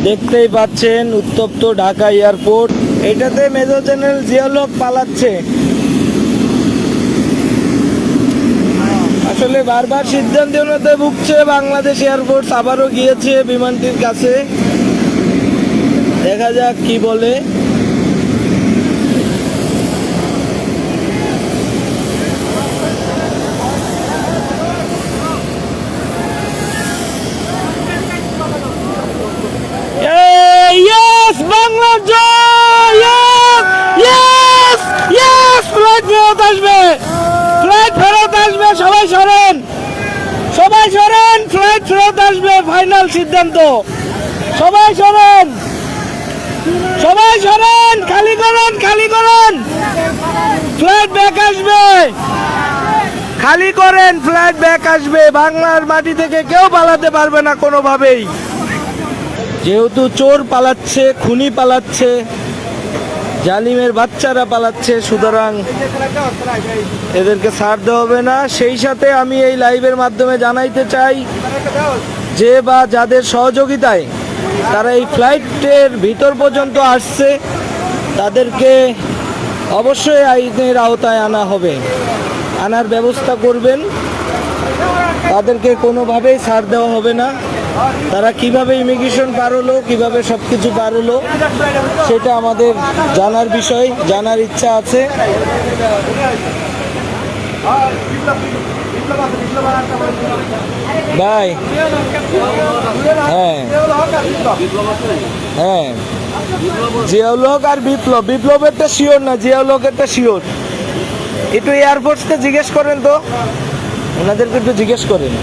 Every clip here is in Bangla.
দেখতেই পাচ্ছেন উত্তপ্ত ঢাকা এয়ারপোর্ট। এটাতে মেজর জেনারেল জিয়াউল হক পালাচ্ছে। আসলে বারবার সিদ্ধান্তহীনতায় ভুগছে বাংলাদেশ এয়ারফোর্স। আবারও গিয়েছে বিমানটির কাছে, দেখা যাক কি বলে। বাংলা জয়, ফ্লাইট ফেরত আসবে, ফ্লাইট ফেরত আসবে। সবাই সরেন, সবাই সরেন, ফ্লাইট ফেরত আসবে। ফাইনাল সিদ্ধান্ত, সবাই সরেন, সবাই সরেন, খালি করুন, খালি করুন, ফ্লাইট ব্যাক আসবে, খালি করেন, ফ্লাইট ব্যাক আসবে। বাংলার মাটি থেকে কেউ পালাতে পারবে না কোনোভাবেই। যেহেতু চোর পালাচ্ছে, খুনি পালাচ্ছে, জালিমের বাচ্চারা পালাচ্ছে, সুতরাং এদেরকে ছাড় দেওয়া হবে না। সেই সাথে আমি এই লাইভের মাধ্যমে জানাইতে চাই, যে বা যাদের সহযোগিতায় তারা এই ফ্লাইটের ভিতর পর্যন্ত আসছে, তাদেরকে অবশ্যই আইনের আওতায় আনা হবে, আনার ব্যবস্থা করবেন। তাদেরকে কোনোভাবেই ছাড় দেওয়া হবে না। তারা কিভাবে ইমিগ্রেশন পার হলো, কীভাবে সব কিছু পার হলো, সেটা আমাদের জানার বিষয়, জানার ইচ্ছা আছে। ভাই, হ্যাঁ হ্যাঁ, জিয়াউল হক আর বিপ্লব, বিপ্লবেরটা শিওর না, জিয়াউল হকেরটা শিওর। একটু এয়ারফোর্সকে জিজ্ঞেস করেন তো, ওনাদেরকে একটু জিজ্ঞেস করেন।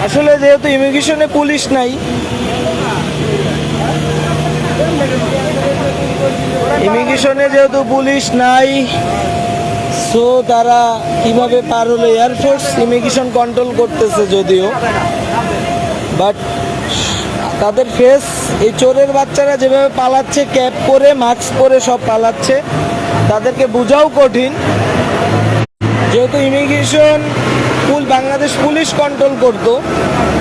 আসলে যেহেতু ইমিগ্রেশনে পুলিশ নাই, ইমিগ্রেশনে যেহেতু পুলিশ নাই, সো তারা কিভাবে পার হলো। এয়ারফোর্স ইমিগ্রেশন কন্ট্রোল করতেছে যদিও, বাট তাদের ফেস, এই চোরের বাচ্চারা যেভাবে পালাচ্ছে, ক্যাপ পরে মাস্ক পরে সব পালাচ্ছে, তাদেরকে বোঝাও কঠিন। যেহেতু ইমিগ্রেশন বাংলাদেশ পুলিশ কন্ট্রোল করতো,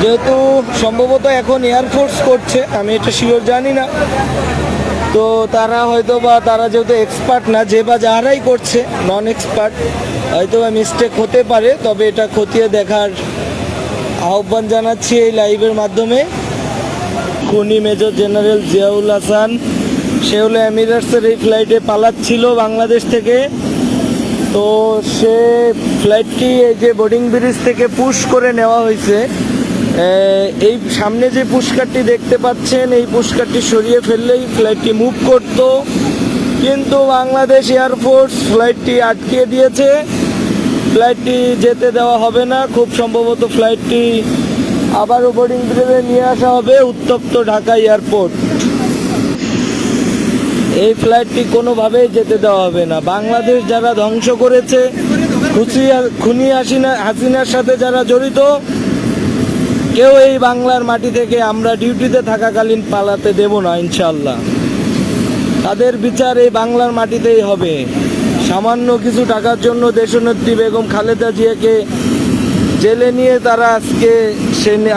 যেহেতু সম্ভবত এখন এয়ারফোর্স করছে, আমি এটা শিওর জানি না। তো তারা হয়তো বা, তারা যেহেতু এক্সপার্ট না, যে বা যারাই করছে নন এক্সপার্ট, হয়তো বা মিস্টেক হতে পারে। তবে এটা খতিয়ে দেখার আহ্বান জানাচ্ছি এই লাইভের মাধ্যমে। খুনি মেজর জেনারেল জিয়াউল হাসান, সে হলো এমিরেটসের এই ফ্লাইটে পালাচ্ছিল বাংলাদেশ থেকে। তো সে ফ্লাইটটি এই যে বোর্ডিং ব্রিজ থেকে পুশ করে নেওয়া হয়েছে। এই সামনে যে পুশকারটি দেখতে পাচ্ছেন, এই পুশকারটি সরিয়ে ফেললেই ফ্লাইটটি মুভ করত, কিন্তু বাংলাদেশ এয়ারফোর্স ফ্লাইটটি আটকে দিয়েছে। ফ্লাইটটি যেতে দেওয়া হবে না। খুব সম্ভবত ফ্লাইটটি আবারও বোর্ডিং ব্রিজে নিয়ে আসা হবে উত্তপ্ত ঢাকা এয়ারপোর্ট। এই ফ্লাইটটি কোনোভাবেই যেতে দেওয়া হবে না। বাংলাদেশ যারা ধ্বংস করেছে, খুনি হাসিনার সাথে যারা জড়িত, কেউ এই বাংলার মাটি থেকে আমরা ডিউটিতে থাকাকালীন পালাতে দেব না ইনশাল্লাহ। তাদের বিচার এই বাংলার মাটিতেই হবে। সামান্য কিছু টাকার জন্য দেশনেত্রী বেগম খালেদা জিয়াকে জেলে নিয়ে তারা আজকে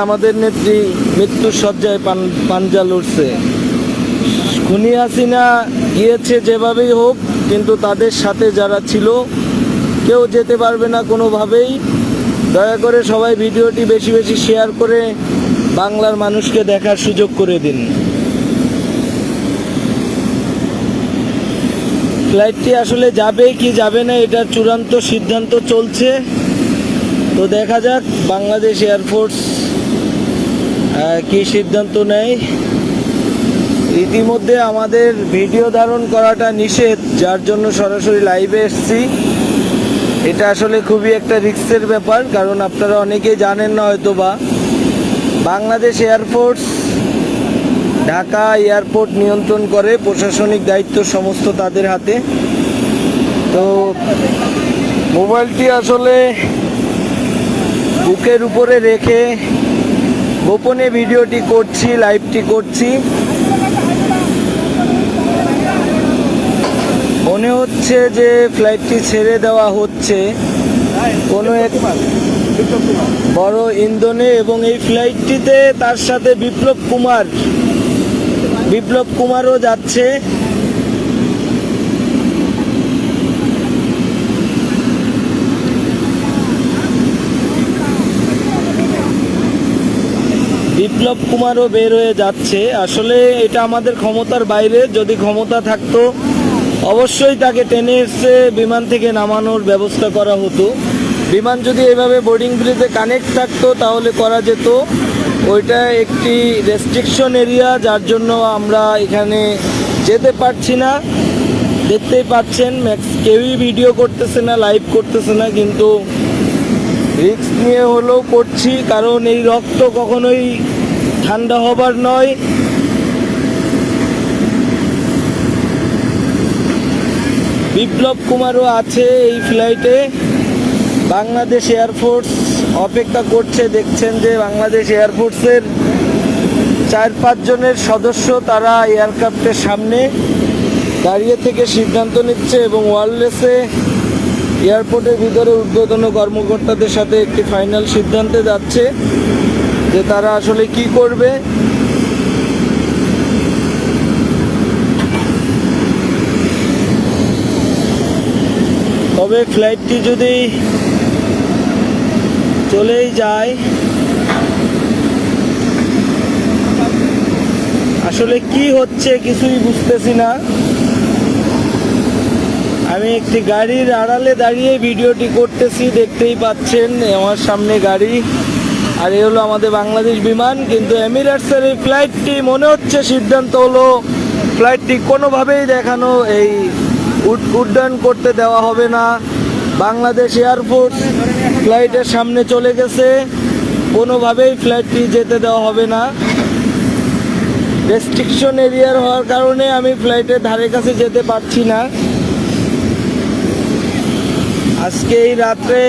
আমাদের নেত্রী মৃত্যুর শয্যায় পাঞ্জা লড়ছে। খুনি হাসিনা গিয়েছে যেভাবেই হোক, কিন্তু তাদের সাথে যারা ছিল কেউ যেতে পারবে না কোনোভাবেই। দয়া করে সবাই ভিডিওটি বেশি বেশি শেয়ার করে বাংলার মানুষকে দেখার সুযোগ করে দিন। ফ্লাইটটি আসলে যাবে কি যাবে না, এটার চূড়ান্ত সিদ্ধান্ত চলছে। তো দেখা যাক বাংলাদেশ এয়ারফোর্স কি সিদ্ধান্ত নেয়। ইতিমধ্যে আমাদের ভিডিও ধারণ করাটা নিষেধ, যার জন্য সরাসরি লাইভে এসেছি। এটা আসলে খুবই একটা রিস্কের ব্যাপার, কারণ আপনারা অনেকেই জানেন না হয়তো বা, বাংলাদেশ এয়ারফোর্স ঢাকা এয়ারপোর্ট নিয়ন্ত্রণ করে, প্রশাসনিক দায়িত্ব সমস্ত তাদের হাতে। তো মোবাইলটি আসলে বুকের উপরে রেখে গোপনে ভিডিওটি করছি, লাইভটি করছি। হচ্ছে যে ফ্লাইটটি ছেড়ে দেওয়া হচ্ছে কোনো এক বড় ইন্ধনে, এবং এই ফ্লাইটটিতে তার সাথে বিপ্লব কুমারও যাচ্ছে। বিপ্লব কুমারও বের হয়ে যাচ্ছে। আসলে এটা আমাদের ক্ষমতার বাইরে। যদি ক্ষমতা থাকতো অবশ্যই তাকে টেনে এসে বিমান থেকে নামানোর ব্যবস্থা করা হতো। বিমান যদি এভাবে বোর্ডিং ব্রিজে কানেক্ট থাকতো তাহলে করা যেত। ওইটা একটি রেস্ট্রিকশন এরিয়া, যার জন্য আমরা এখানে যেতে পারছি না। দেখতেই পাচ্ছেন কেউই ভিডিও করতেছে না, লাইভ করতেছে না, কিন্তু রিস্ক নিয়ে হলেও করছি, কারণ এই রক্ত কখনোই ঠান্ডা হবার নয়। বিপ্লব কুমারও আছে এই ফ্লাইটে। বাংলাদেশ এয়ারফোর্স অপেক্ষা করছে। দেখছেন যে বাংলাদেশ এয়ারফোর্সের 4-5 জনের সদস্য তারা এয়ারক্রাফটের সামনে দাঁড়িয়ে থেকে সিদ্ধান্ত নিচ্ছে, এবং ওয়্যারলেসে এয়ারপোর্টের ভিতরে ঊর্ধ্বতন কর্মকর্তাদের সাথে একটি ফাইনাল সিদ্ধান্তে যাচ্ছে যে তারা আসলে কি করবে। তবে ফ্লাইটটি যদি চলেই যায়, আসলে কি হচ্ছে কিছুই বুঝতেছি না। আমি একটি গাড়ির আড়ালে দাঁড়িয়ে ভিডিওটি করতেছি, দেখতেই পাচ্ছেন আমার সামনে গাড়ি, আর এ হলো আমাদের বাংলাদেশ বিমান। কিন্তু এমিরেটসের এই ফ্লাইটটি মনে হচ্ছে সিদ্ধান্ত হলো ফ্লাইটটি কোনোভাবেই দেখানো এই উড্ডয়ন করতে দেওয়া হবে না। বাংলাদেশ এয়ারফোর্স ফ্লাইটের সামনে চলে গেছে, কোনোভাবেই ফ্লাইটটি যেতে দেওয়া হবে না। রেস্ট্রিকশন এরিয়ার হওয়ার কারণে আমি ফ্লাইটের ধারে কাছে যেতে পারছি না। আজকে এই রাত্রে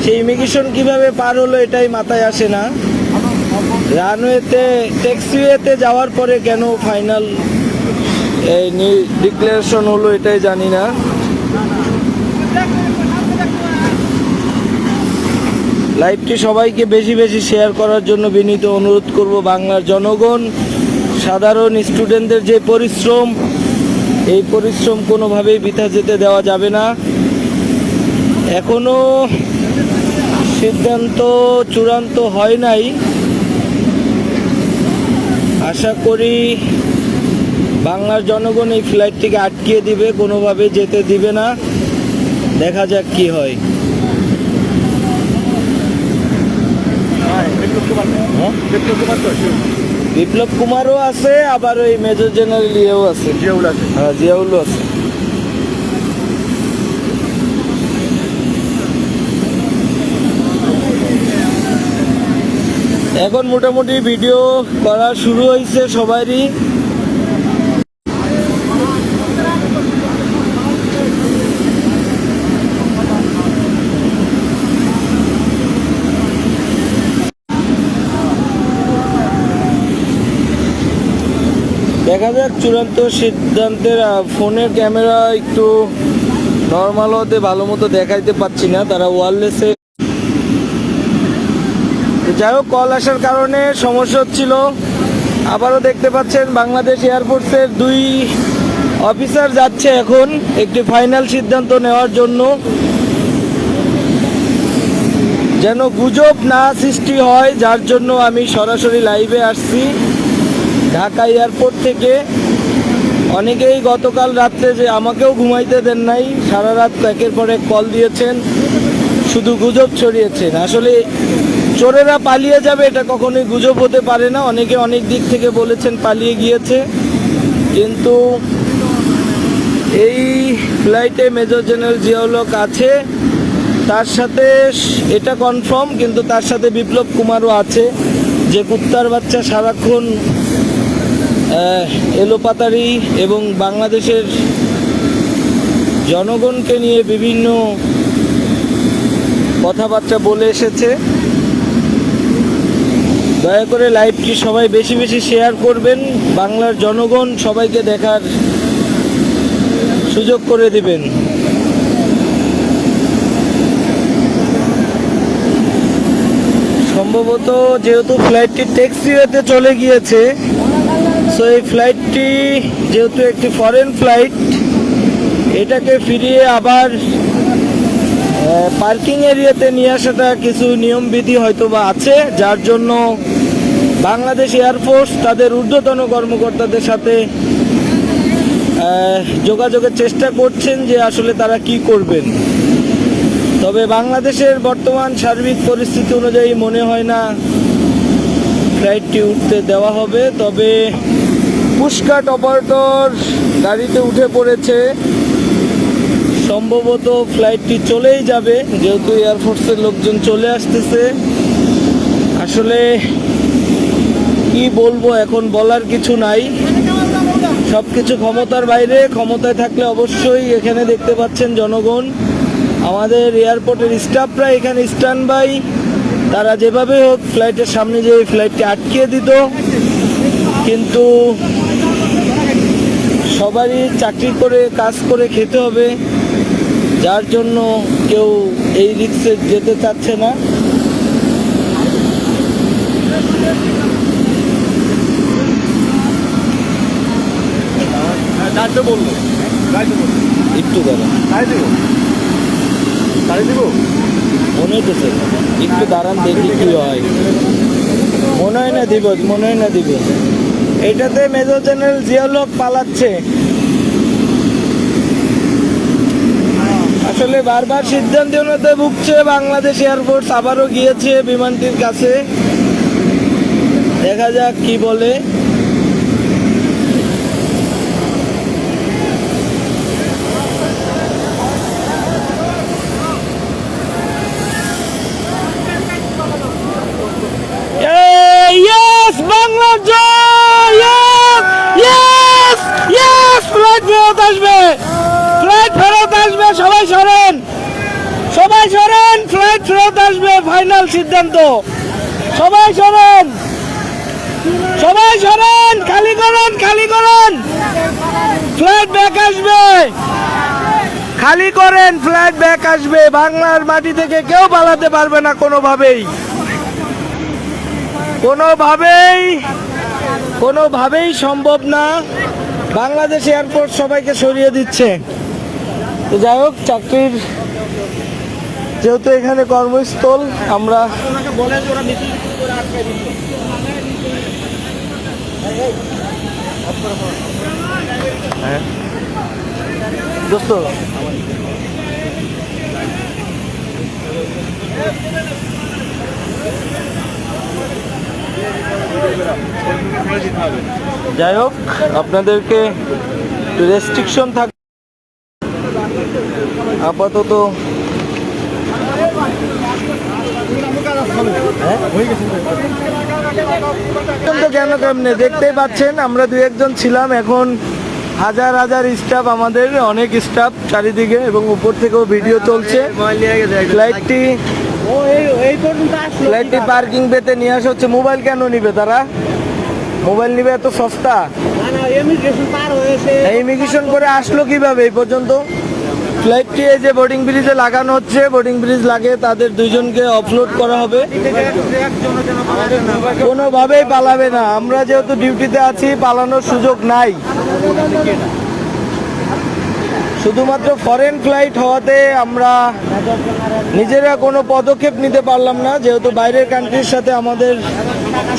সেই ইমিগ্রেশন কিভাবে পার হলো এটাই মাথায় আসে না। রানওয়েতে ট্যাক্সিওয়েতে যাওয়ার পরে কেন ফাইনাল এই ডিক্লারেশন হলো এটাই জানি না। লাইভটি সবাইকে বেশি বেশি শেয়ার করার জন্য বিনীত অনুরোধ করব। বাংলার জনগণ, সাধারণ স্টুডেন্টদের যে পরিশ্রম, এই পরিশ্রম কোনোভাবেই বৃথা যেতে দেওয়া যাবে না। এখনো সিদ্ধান্ত চূড়ান্ত হয় নাই। আশা করি বাংলার জনগণ এই ফ্লাইটটিকে আটকিয়ে দিবে, কোনোভাবে যেতে দিবে না। দেখা যাক কি হয়। বিপ্লব কুমারও আছে, আবার ওই মেজর জেনারেল ইয়েও আছে, জিয়াউলও আছে। এখন মোটামুটি ভিডিও করা শুরু হয়েছে সবারই। দেখা যাক চূড়ান্ত সিদ্ধান্তের। ফোনের ক্যামেরা একটু নর্মাল হতে ভালো মতো দেখাইতে পাচ্ছি না, তারা ওয়্যারলেসে। যাই হোক, কল আসার কারণে সমস্যা হচ্ছিল। আবারও দেখতে পাচ্ছেন বাংলাদেশ এয়ারফোর্সের 2 অফিসার যাচ্ছে এখন একটি ফাইনাল সিদ্ধান্ত নেওয়ার জন্য, যেন গুজব না সৃষ্টি হয়। যার জন্য আমি সরাসরি লাইভে আসছি ঢাকা এয়ারপোর্ট থেকে। অনেকেই গতকাল রাত্রে যে আমাকেও ঘুমাইতে দেন নাই, সারা রাত একের পর এক কল দিয়েছেন, শুধু গুজব ছড়িয়েছেন। আসলে চোরেরা পালিয়ে যাবে এটা কখনোই গুজব হতে পারে না। অনেকে অনেক দিক থেকে বলেছেন পালিয়ে গিয়েছে, কিন্তু এই ফ্লাইটে মেজর জেনারেল জিয়াউল হক আছে, তার সাথে এটা কনফার্ম। কিন্তু তার সাথে বিপ্লব কুমারও আছে, যে কুত্তার বাচ্চা সারাক্ষণ এলোপাতারি এবং বাংলাদেশের জনগণকে নিয়ে বিভিন্ন কথাবার্তা বলে এসেছে। দয়া করে লাইভটি সবাই বেশি বেশি শেয়ার করবেন। বাংলার জনগণ সবাইকে দেখার সুযোগ করে দিবেন। সম্ভবত যেহেতু ফ্লাইটটি ট্যাক্সিওয়েতে চলে গিয়েছে, সো এই ফ্লাইটটি যেহেতু একটি ফরেন ফ্লাইট, এটাকে ফিরিয়ে আবার পার্কিং এরিয়াতে নিয়ে আসাটা কিছু নিয়মবিধি হয়তো বা আছে, যার জন্য বাংলাদেশ এয়ারফোর্স তাদের ঊর্ধ্বতন কর্মকর্তাদের সাথে যোগাযোগের চেষ্টা করছেন যে আসলে তারা কি করবেন। তবে বাংলাদেশের বর্তমান সার্বিক পরিস্থিতি অনুযায়ী মনে হয় না ফ্লাইটটি উঠতে দেওয়া হবে। তবে পুশকাট অপারেটর গাড়িতে উঠে পড়েছে, সম্ভবত ফ্লাইটটি চলেই যাবে যেহেতু এয়ারফোর্সের লোকজন চলে আসতেছে। আসলে কি বলবো, এখন বলার কিছু নাই, সব কিছু ক্ষমতার বাইরে। ক্ষমতায় থাকলে অবশ্যই এখানে দেখতে পাচ্ছেন জনগণ, আমাদের এয়ারপোর্টের স্টাফরা এখানে স্ট্যান্ড বাই, তারা যেভাবে হোক ফ্লাইটের সামনে যে ফ্লাইটটি আটকিয়ে দিত, কিন্তু সবারই চাকরি করে কাজ করে খেতে হবে, যার জন্য কেউ এই রিস্কে যেতে চাচ্ছে না। একটু মনে হইতেছে একটু দাঁড়ান, দেখি কি হয়। মনে হয় না দিব। এটাতে মেজর জেনারেল জিয়াউল হক পালাচ্ছে। আসলে বারবার সিদ্ধান্তহীনতাতে ভুগছে বাংলাদেশ এয়ারফোর্স, আবারও গিয়েছে বিমানটির কাছে, দেখা যাক কি বলে। সবাই সরেন, ফ্লাইট ফেরত আসবে, ফাইনাল সিদ্ধান্ত। সবাই সরেন, খালি করুন, ফ্লাইট ব্যাক আসবে, খালি করেন, ফ্লাইট ব্যাক আসবে। বাংলার মাটি থেকে কেউ পালাতে পারবে না কোনোভাবেই সম্ভব না। বাংলাদেশ এয়ারপোর্ট সবাইকে সরিয়ে দিচ্ছে। তো যাই হোক, চাকরির যেহেতু এখানে কর্মস্থল, আমরা দোস্ত যাই হোক, আপনাদেরকে রেস্ট্রিকশন থাকবে আপাতত। কেন কেমনে দেখতেই পাচ্ছেন, আমরা দু একজন ছিলাম, এখন হাজার হাজার স্টাফ, আমাদের অনেক স্টাফ চারিদিকে, এবং উপর থেকেও ভিডিও চলছে। ফ্লাইটটি পার্কিং পেতে নিয়ে আসা হচ্ছে। মোবাইল কেন নিবে তারা? মোবাইল নিবে এত সস্তা? ইমিগ্রেশন করে আসলো কিভাবে এই পর্যন্ত? ফ্লাইটটি এই যে বোর্ডিং ব্রিজে লাগানো হচ্ছে, বোর্ডিং ব্রিজ লাগিয়ে তাদের দুইজনকে অফলোড করা হবে। কোনোভাবেই পালাবে না, আমরা যেহেতু ডিউটিতে আছি, পালানোর সুযোগ নাই। শুধুমাত্র ফরেন ফ্লাইট হওয়াতে আমরা নিজেরা কোনো পদক্ষেপ নিতে পারলাম না, যেহেতু বাইরের কান্ট্রির সাথে আমাদের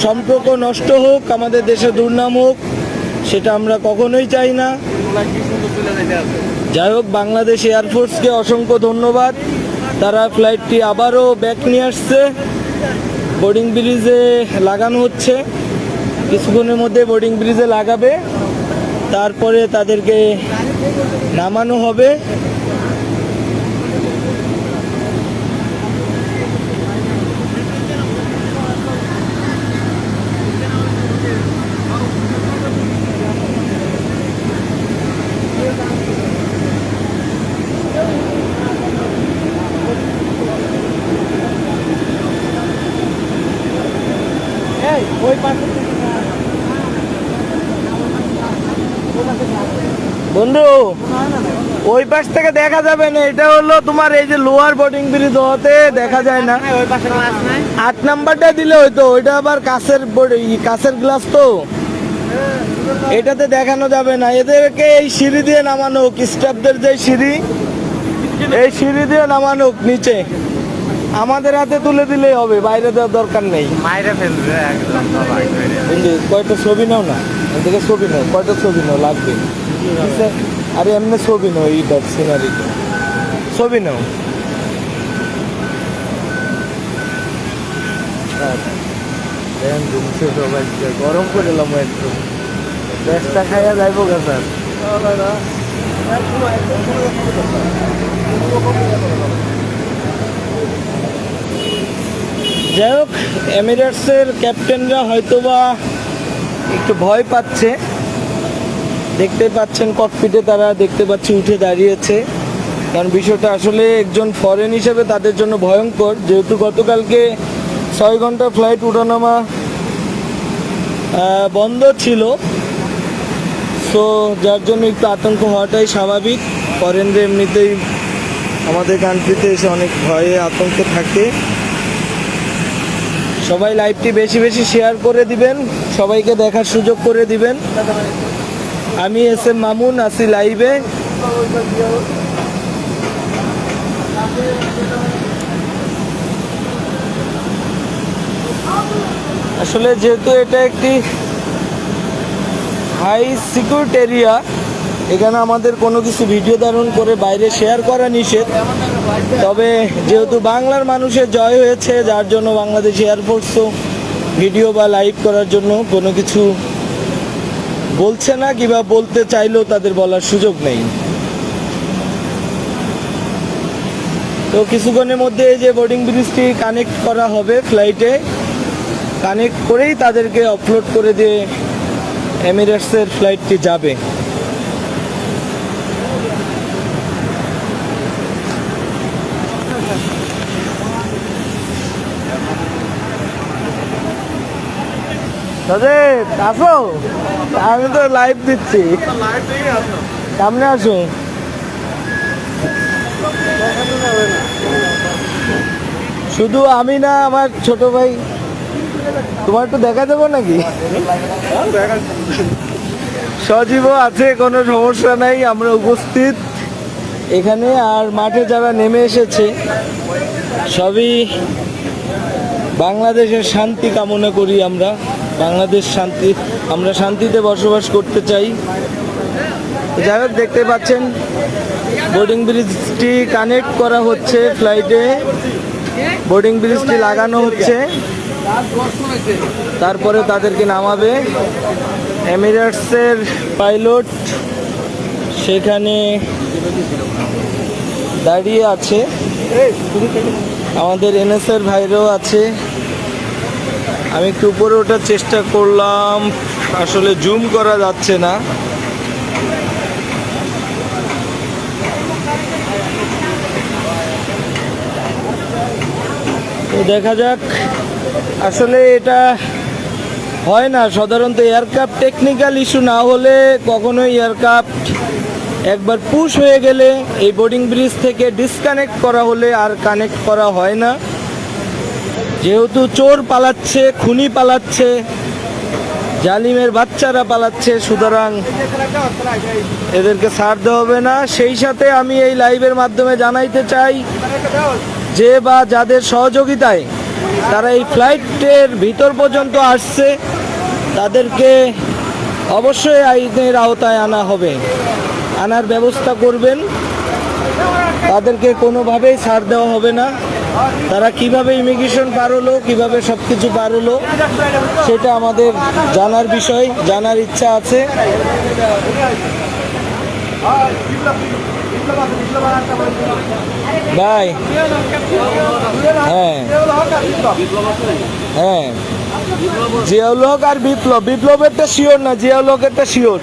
সম্পর্ক নষ্ট হোক, আমাদের দেশে দুর্নাম হোক, সেটা আমরা কখনোই চাই না। যাই হোক, বাংলাদেশ এয়ারফোর্সকে অসংখ্য ধন্যবাদ, তারা ফ্লাইটটি আবারও ব্যাক নিয়ে আসছে। বোর্ডিং ব্রিজে লাগানো হচ্ছে, কিছুক্ষণের মধ্যে বোর্ডিং ব্রিজে লাগাবে, তারপরে তাদেরকে নামানো হবে। ওই পাশে বন্ধু ওই পাশ থেকে দেখা যাবে না, এটা হলো তোমার এই যে লোয়ার বোর্ডিং ব্রিজ হতে দেখা যায় না। 8 নাম্বারটা দিলে হয়তো, ওইটা আবার কাছের গ্লাস তো, এটাতে দেখানো যাবে না। এদেরকে এই সিঁড়ি দিয়ে নামানো হোক, স্টাফদের যে সিঁড়ি, এই সিঁড়ি দিয়ে নামানো হোক নিচে, আমাদের হাতে তুলে দিলেই হবে, বাইরে দেওয়ার দরকার নেই। কয়টা ছবি নাও না, এদিকে ছবি নাও, কয়টা ছবি নাও লাগবে। আরে এমনি ছবি নাও, এইটার সিনারিটা ছবি নাও। গরম করে এলাম একটু, গ্যাসটা খাইয়া যাইব গা স্যার। যাই হোক, এমিরেটসের ক্যাপ্টেনরা হয়তোবা একটু ভয় পাচ্ছে, দেখতে পাচ্ছেন ককপিটে তারা দেখতে পাচ্ছি উঠে দাঁড়িয়েছে, কারণ বিষয়টা আসলে একজন ফরেন হিসেবে তাদের জন্য ভয়ঙ্কর, যেহেতু গতকালকে 6 ঘন্টা ফ্লাইট উঠানামা বন্ধ ছিল, সো যার জন্য একটু আতঙ্ক হওয়াটাই স্বাভাবিক। ফরেনরা এমনিতেই আমাদের কান্ট্রিতে এসে অনেক ভয়ে আতঙ্কে থাকে। সবাই লাইভটি বেশি বেশি শেয়ার করে দিবেন, সবাইকে দেখার সুযোগ করে দিবেন। আমি SM মামুন আছি লাইভে। আসলে যেহেতু এটা একটি হাই সিকিউরিটি এরিয়া, এখানে আমাদের কোনো কিছু ভিডিও ধারণ করে বাইরে শেয়ার করা নিষেধ। তবে যেহেতু বাংলার মানুষের জয় হয়েছে, যার জন্য বাংলাদেশ এয়ারফোর্সও ভিডিও বা লাইভ করার জন্য কোনো কিছু বলছে না, কিংবা বলতে চাইলেও তাদের বলার সুযোগ নেই। তো কিছুক্ষণের মধ্যে এই যে বোর্ডিং ব্রিজটি কানেক্ট করা হবে, ফ্লাইটে কানেক্ট করেই তাদেরকে আপলোড করে দিয়ে এমিরেটসের ফ্লাইটটি যাবে। আসো, আমি তো লাইভ দিচ্ছি, সামনে আসো। শুধু আমি না, আমার ছোট ভাই, তোমার একটু দেখা যাবো নাকি? সজীবও আছে, কোনো সমস্যা নাই, আমরা উপস্থিত এখানে। আর মাঠে যারা নেমে এসেছে সবই বাংলাদেশের শান্তি কামনা করি। আমরা বাংলাদেশ শান্তি, আমরা শান্তিতে বসবাস করতে চাই। যাই হোক, দেখতে পাচ্ছেন বোর্ডিং ব্রিজটি কানেক্ট করা হচ্ছে, ফ্লাইটে বোর্ডিং ব্রিজটি লাগানো হচ্ছে, তারপরে তাদেরকে নামাবে। এমিরেটসের পাইলট সেখানে দাঁড়িয়ে আছে, আমাদের NSR ভাইরাও আছে। আমি একটু উপরে ওঠার চেষ্টা করলাম, আসলে জুম করা যাচ্ছে না। তো দেখা যাক, আসলে এটা হয় না সাধারণত, এয়ারক্রাফট টেকনিক্যাল ইস্যু না হলে কখনোই এয়ারক্রাফট একবার পুশ হয়ে গেলে এই বোর্ডিং ব্রিজ থেকে ডিসকানেক্ট করা হলে আর কানেক্ট করা হয় না। যেহেতু চোর পালাচ্ছে, খুনি পালাচ্ছে, জালিমের বাচ্চারা পালাচ্ছে, সুতরাং এদেরকে ছাড় দেওয়া হবে না। সেই সাথে আমি এই লাইভের মাধ্যমে জানাইতে চাই, যে বা যাদের সহযোগিতায় তারা এই ফ্লাইটের ভিতর পর্যন্ত আসছে, তাদেরকে অবশ্যই আইনের আওতায় আনা হবে, আনার ব্যবস্থা করবেন। তাদেরকে কোনোভাবেই ছাড় দেওয়া হবে না। তারা কিভাবে ইমিগ্রেশন পার হলো, কীভাবে সব কিছু পার হলো, সেটা আমাদের জানার বিষয়, জানার ইচ্ছা আছে। ভাই, হ্যাঁ হ্যাঁ, জিয়াউল হক আর বিপ্লব, বিপ্লবেরটা শিওর না, জিয়াউল হকেরটা শিওর।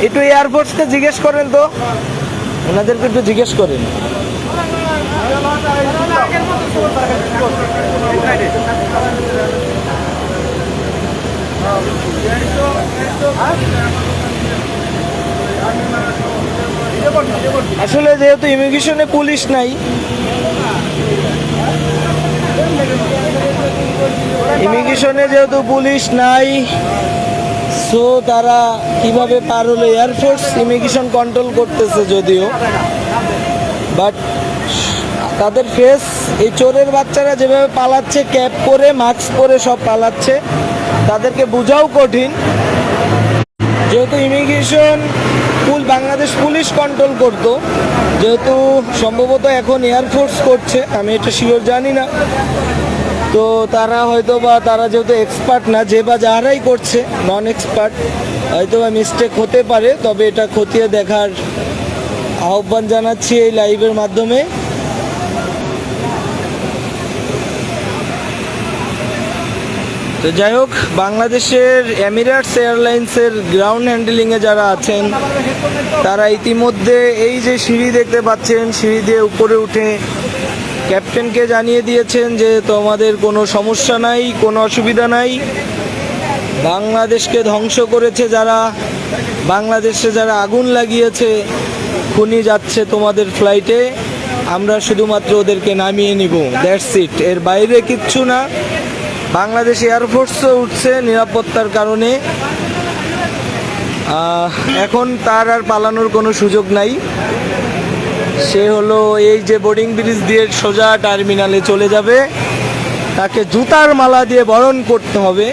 একটু এয়ারফোর্সকে জিজ্ঞেস করেন তো, ওনাদেরকে একটু জিজ্ঞেস করেন। আসলে যেহেতু ইমিগ্রেশনে পুলিশ নাই, সো তারা কিভাবে পার হলো, এয়ারফোর্স ইমিগ্রেশন কন্ট্রোল করতেছে যদিও, বাট তাদের ফেস, এই চোরের বাচ্চারা যেভাবে পালাচ্ছে, ক্যাপ পরে মাস্ক পরে সব পালাচ্ছে, তাদেরকে বোঝাও কঠিন। যেহেতু ইমিগ্রেশন বাংলাদেশ পুলিশ কন্ট্রোল করতো, যেহেতু সম্ভবত এখন এয়ারফোর্স করছে, আমি এটা শিওর জানি না, তো তারা হয়তো বা তারা যেহেতু এক্সপার্ট না, যে বা যারাই করছে নন এক্সপার্ট, হয়তো বা মিস্টেক হতে পারে, তবে এটা খতিয়ে দেখার আহ্বান জানাচ্ছি এই লাইভের মাধ্যমে। তো যাই হোক, বাংলাদেশের এমিরেটস এয়ারলাইন্সের গ্রাউন্ড হ্যান্ডলিংয়ে যারা আছেন, তারা ইতিমধ্যে এই যে সিঁড়ি দেখতে পাচ্ছেন, সিঁড়ি দিয়ে উপরে উঠে ক্যাপ্টেনকে জানিয়ে দিয়েছেন যে তোমাদের কোনো সমস্যা নাই, কোনো অসুবিধা নাই। বাংলাদেশকে ধ্বংস করেছে যারা, বাংলাদেশে যারা আগুন লাগিয়েছে, খুনি যাচ্ছে তোমাদের ফ্লাইটে, আমরা শুধুমাত্র ওদেরকে নামিয়ে নিব, দ্যাটস ইট, এর বাইরে কিচ্ছু না। বাংলাদেশ এয়ারফোর্সও উঠছে নিরাপত্তার কারণে, এখন তার আর পালানোর কোনো সুযোগ নাই। সে হলো এই যে বোর্ডিং ব্রিজ দিয়ে সোজা টার্মিনালে চলে যাবে, তাকে জুতার মালা দিয়ে বরণ করতে হবে।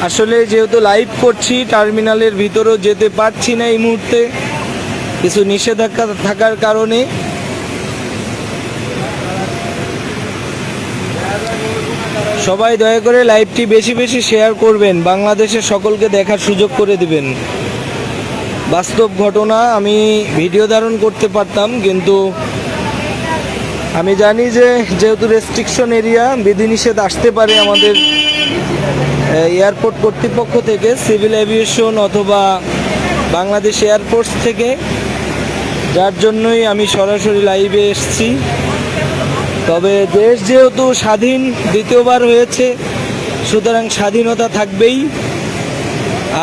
আসলে যেহেতু লাইভ করছি, টার্মিনালের ভিতরেও যেতে পারছি না এই মুহূর্তে কিছু নিষেধাজ্ঞা থাকার কারণে। সবাই দয়া করে লাইভটি বেশি বেশি শেয়ার করবেন, বাংলাদেশের সকলকে দেখার সুযোগ করে দিবেন। বাস্তব ঘটনা, আমি ভিডিও ধারণ করতে পারতাম, কিন্তু আমি জানি যে যেহেতু রেস্ট্রিকশন এরিয়া, বিধিনিষেধ আসতে পারে আমাদের এয়ারপোর্ট কর্তৃপক্ষ থেকে, সিভিল এভিয়েশন অথবা বাংলাদেশ এয়ারফোর্স থেকে, যার জন্যই আমি সরাসরি লাইভে এসেছি। তবে দেশ যেহেতু স্বাধীন দ্বিতীয়বার হয়েছে, সুতরাং স্বাধীনতা থাকবেই।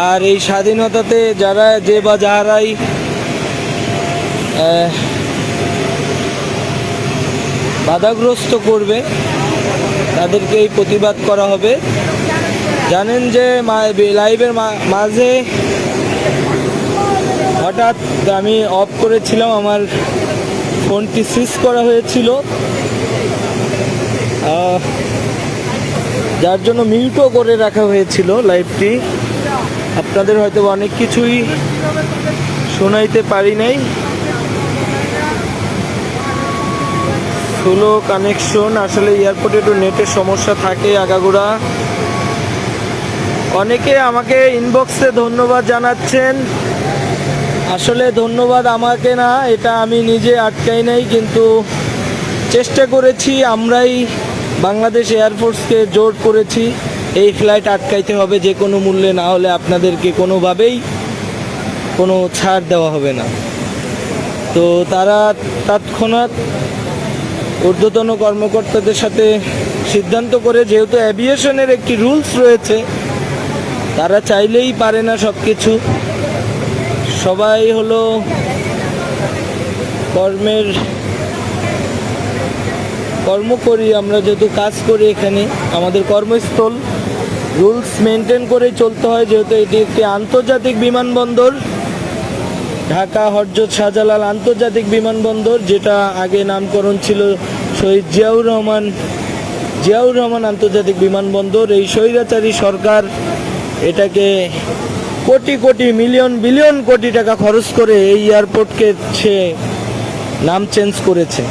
আর এই স্বাধীনতাতে যারা যে বা যারাই বাধাগ্রস্ত করবে, তাদেরকে এই প্রতিবাদ করা হবে। জানেন যে লাইভের মাঝে হঠাৎ আমি অফ করেছিলাম, আমার ফোনটি সুইচ করা হয়েছিল, যার জন্য মিউটও করে রাখা হয়েছিল লাইভটি। আপনাদের হয়তো অনেক কিছুই শোনাইতে পারি নাই। স্লো কানেকশন, আসলে এয়ারপোর্টে একটু নেটের সমস্যা থাকে আগাগোড়া। অনেকে আমাকে ইনবক্সে ধন্যবাদ জানাচ্ছেন, আসলে ধন্যবাদ আমাকে না, এটা আমি নিজে আটকাই নাই, কিন্তু চেষ্টা করেছি, আমরাই বাংলাদেশ এয়ারফোর্সকে জোর করেছি এই ফ্লাইট আটকাইতে হবে যে কোনো মূল্যে, না হলে আপনাদেরকে কোনোভাবেই কোনো ছাড় দেওয়া হবে না। তো তারা তৎক্ষণাৎ ঊর্ধ্বতন কর্মকর্তাদের সাথে সিদ্ধান্ত করে, যেহেতু অ্যাভিয়েশনের একটি রুলস রয়েছে, তারা চাইলেই পারে না সব কিছু, সবাই হলো কর্ম করি আমরা, যেহেতু কাজ করি এখানে, আমাদের কর্মস্থল, রুলস মেনটেন করেই চলতে হয়। যেহেতু এটি একটি আন্তর্জাতিক বিমানবন্দর, ঢাকা হযরত শাহজালাল আন্তর্জাতিক বিমানবন্দর, যেটা আগে নামকরণ ছিল শহীদ জিয়াউর রহমান আন্তর্জাতিক বিমানবন্দর। এই স্বৈরাচারী সরকার এটাকে কোটি কোটি বিলিয়ন কোটি টাকা খরচ করে এই এয়ারপোর্টকে সে নাম চেঞ্জ করেছে।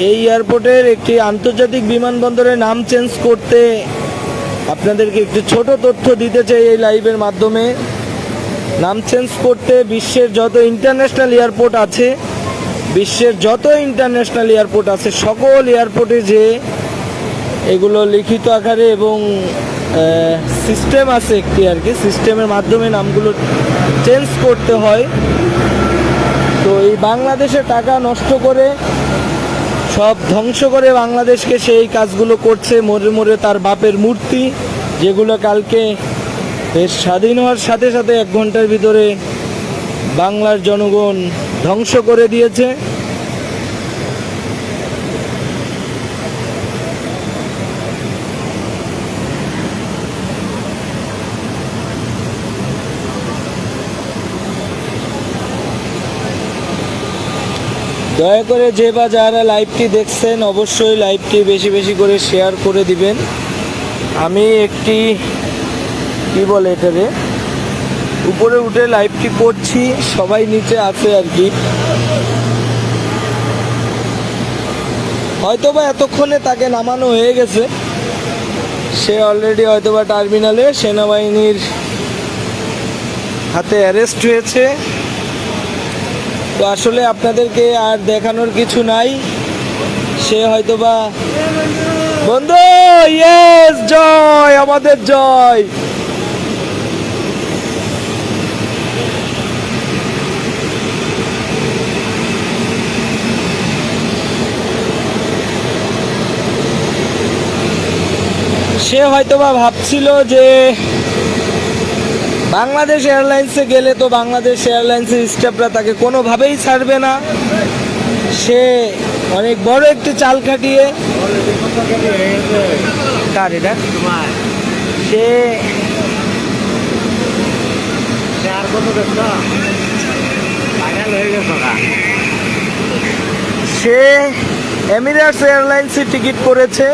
এই এয়ারপোর্টের একটি আন্তর্জাতিক বিমানবন্দরের নাম চেঞ্জ করতে আপনাদেরকে একটি ছোট তথ্য দিতে চাই এই লাইভের মাধ্যমে। নাম চেঞ্জ করতে বিশ্বের যত ইন্টারন্যাশনাল এয়ারপোর্ট আছে, সকল এয়ারপোর্টে যে এগুলো লিখিত আকারে এবং সিস্টেম আছে একটি, আর কি সিস্টেমের মাধ্যমে নামগুলো চেঞ্জ করতে হয়। তো এই বাংলাদেশে টাকা নষ্ট করে, সব ধ্বংস করে বাংলাদেশকে সেই কাজগুলো করছে। মোড়ে তার বাপের মূর্তি, যেগুলো কালকে দেশ স্বাধীন হওয়ার সাথে সাথে 1 ঘন্টার ভিতরে বাংলার জনগণ ধ্বংস করে দিয়েছে। দয়া করে যে বা যারা লাইভটি দেখছেন অবশ্যই লাইভটি বেশি বেশি করে শেয়ার করে দিবেন। আমি একটি কি বলে এটারে উপরে উঠে লাইভটি করছি, সবাই নিচে আছে আর কি। হয়তোবা এতক্ষণে তাকে নামানো হয়ে গেছে, সে অলরেডি হয়তোবা টার্মিনালে সেনাবাহিনীর হাতে অ্যারেস্ট হয়েছে। তো আসলে আপনাদেরকে আর দেখানোর কিছু নাই, সে হয়তোবা বন্ধু ইয়েস জয়, আমাদের জয়। সে হয়তোবা ভাবছিল যে বাংলাদেশ এয়ারলাইন্সে গেলে তো বাংলাদেশ এয়ারলাইন্সের স্টাফরা তাকে কোনোভাবেই ছাড়বে না। সে অনেক বড় একটি চাল খাটিয়ে সে এমিরেটস এয়ারলাইন্সে টিকিট করেছে,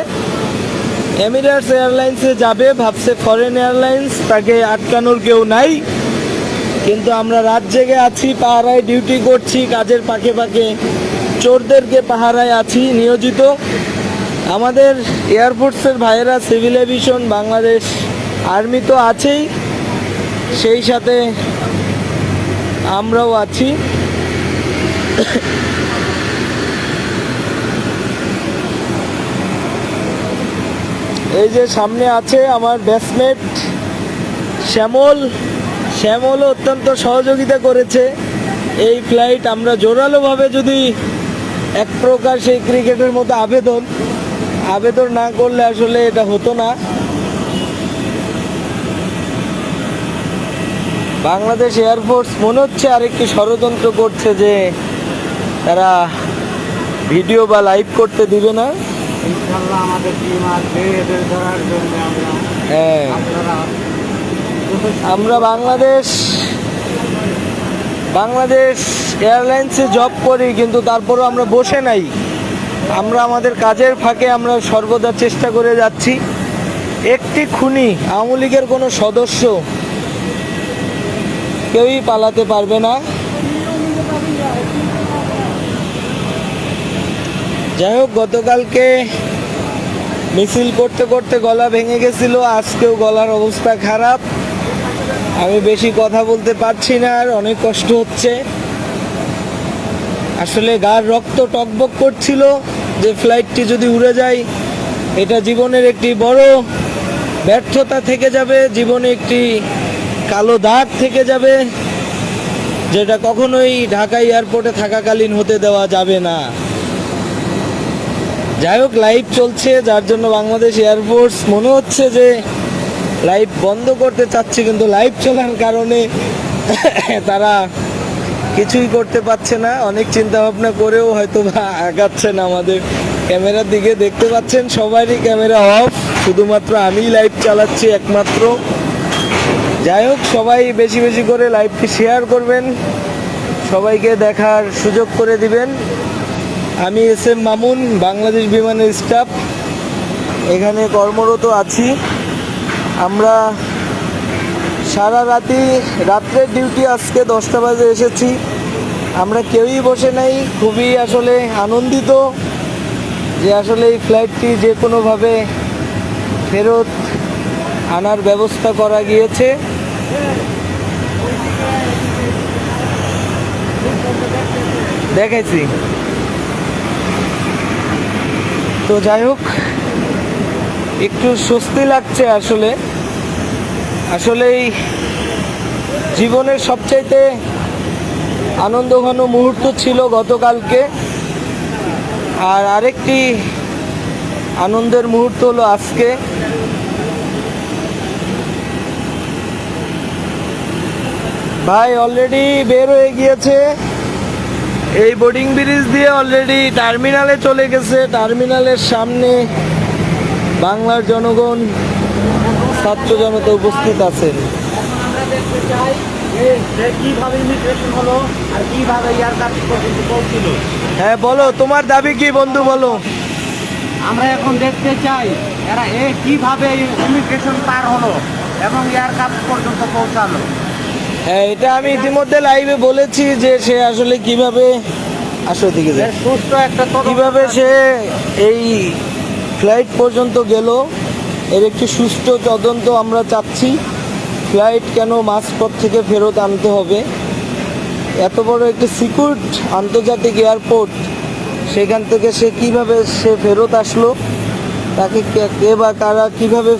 এমিরেটস এয়ারলাইন্সে যাবে ভাবছে ফরেন এয়ারলাইন্স, তাকে আটকানোর কেউ নাই। কিন্তু আমরা রাত জেগে আছি, পাহারায় ডিউটি করছি, কাজের পাকে পাকে চোরদেরকে পাহারায় আছি নিয়োজিত। আমাদের এয়ারফোর্সের ভাইয়েরা, সিভিল এভিয়েশন, বাংলাদেশ আর্মি তো আছেই, সেই সাথে আমরাও আছি। এই যে সামনে আছে আমার ব্যাটসম্যান শ্যামল, শ্যামলও অত্যন্ত সহযোগিতা করেছে এই ফ্লাইট। আমরা জোরালোভাবে যদি এক প্রকার সেই ক্রিকেটের মতো আবেদন না করলে আসলে এটা হতো না। বাংলাদেশ এয়ারফোর্স মনে হচ্ছে আরেকটি ষড়যন্ত্র করছে যে তারা ভিডিও বা লাইভ করতে দিবে না। আমাদের টিম আসবে এদের ধরার জন্য। হ্যাঁ, আমরা বাংলাদেশ এয়ারলাইন্সে জব করি, কিন্তু তারপরও আমরা বসে নাই। আমরা আমাদের কাজের ফাঁকে আমরা সর্বদা চেষ্টা করে যাচ্ছি। একটি খুনি আওয়ামী লীগের কোনো সদস্য কেউই পালাতে পারবে না। যাই হোক, গতকালকে মিছিল করতে করতে গলা ভেঙে গেছিল, আজকেও গলার অবস্থা খারাপ। আমি বেশি কথা বলতে পারছি না, আর অনেক কষ্ট হচ্ছে। আসলে গার রক্ত টকবক করছিল যে ফ্লাইটটি যদি উড়ে যায় এটা জীবনের একটি বড় ব্যর্থতা থেকে যাবে, জীবনে একটি কালো দাগ থেকে যাবে, যেটা কখনোই ঢাকা এয়ারপোর্টে থাকাকালীন হতে দেওয়া যাবে না। যাই হোক, লাইভ চলছে, যার জন্য বাংলাদেশ এয়ারফোর্স মনে হচ্ছে যে লাইভ বন্ধ করতে চাচ্ছে, কিন্তু লাইভ চলার কারণে তারা কিছুই করতে পারছে না। অনেক চিন্তা ভাবনা করেও হয়তো বা আগাচ্ছে না। আমাদের ক্যামেরার দিকে দেখতে পাচ্ছেন সবারই ক্যামেরা অফ, শুধুমাত্র আমিই লাইভ চালাচ্ছি একমাত্র। যাই হোক, সবাই বেশি বেশি করে লাইভটি শেয়ার করবেন, সবাইকে দেখার সুযোগ করে দিবেন। আমি এস এম মামুন, বাংলাদেশ বিমানের স্টাফ, এখানে কর্মরত আছি। আমরা সারা রাত্রের ডিউটি, আজকে 10টা বাজে এসেছি। আমরা কেউই বসে নাই, খুবই আসলে আনন্দিত যে আসলে এই ফ্লাইটটি যে কোনোভাবে ফেরত আনার ব্যবস্থা করা গিয়েছে। দেখাইছি তো। যাই হোক, একটু স্বস্তি লাগছে। আসলেই জীবনের সবচাইতে আনন্দঘন মুহূর্ত ছিল গতকালকে, আর আরেকটি আনন্দের মুহূর্ত হলো আজকে। ভাই অলরেডি বের হয়ে গিয়েছে, এই বোর্ডিং ব্রিজ দিয়ে অলরেডি টার্মিনালে চলে গেছে। টার্মিনালের সামনে বাংলার জনগণ, ছাত্র জনতা উপস্থিত আছেন। আমরা দেখতে চাই যে কিভাবে ইমিগ্রেশন হলো আর কিভাবে ইয়ার কাজ পর্যন্ত পৌঁছিল। হ্যাঁ বলো, তোমার দাবি কি বন্ধু, বলো। আমরা এখন দেখতে চাই এরা কিভাবে ইমিগ্রেশন পার হলো এবং ইয়ার কাজ পর্যন্ত পৌঁছালো। হ্যাঁ, এটা আমি ইতিমধ্যে লাইভে বলেছি যে সে আসলে কিভাবে দিকে যায়, সুষ্ঠু একটা কিভাবে সে এই ফ্লাইট পর্যন্ত গেল, এর একটি সুষ্ঠু তদন্ত আমরা চাচ্ছি। ফ্লাইট কেন মাঝপথ থেকে ফেরত আনতে হবে? এত বড় একটি সিকিউরড আন্তর্জাতিক এয়ারপোর্ট, সেখান থেকে সে কিভাবে ফেরত আসলো, তাকে কে বা কারা কিভাবে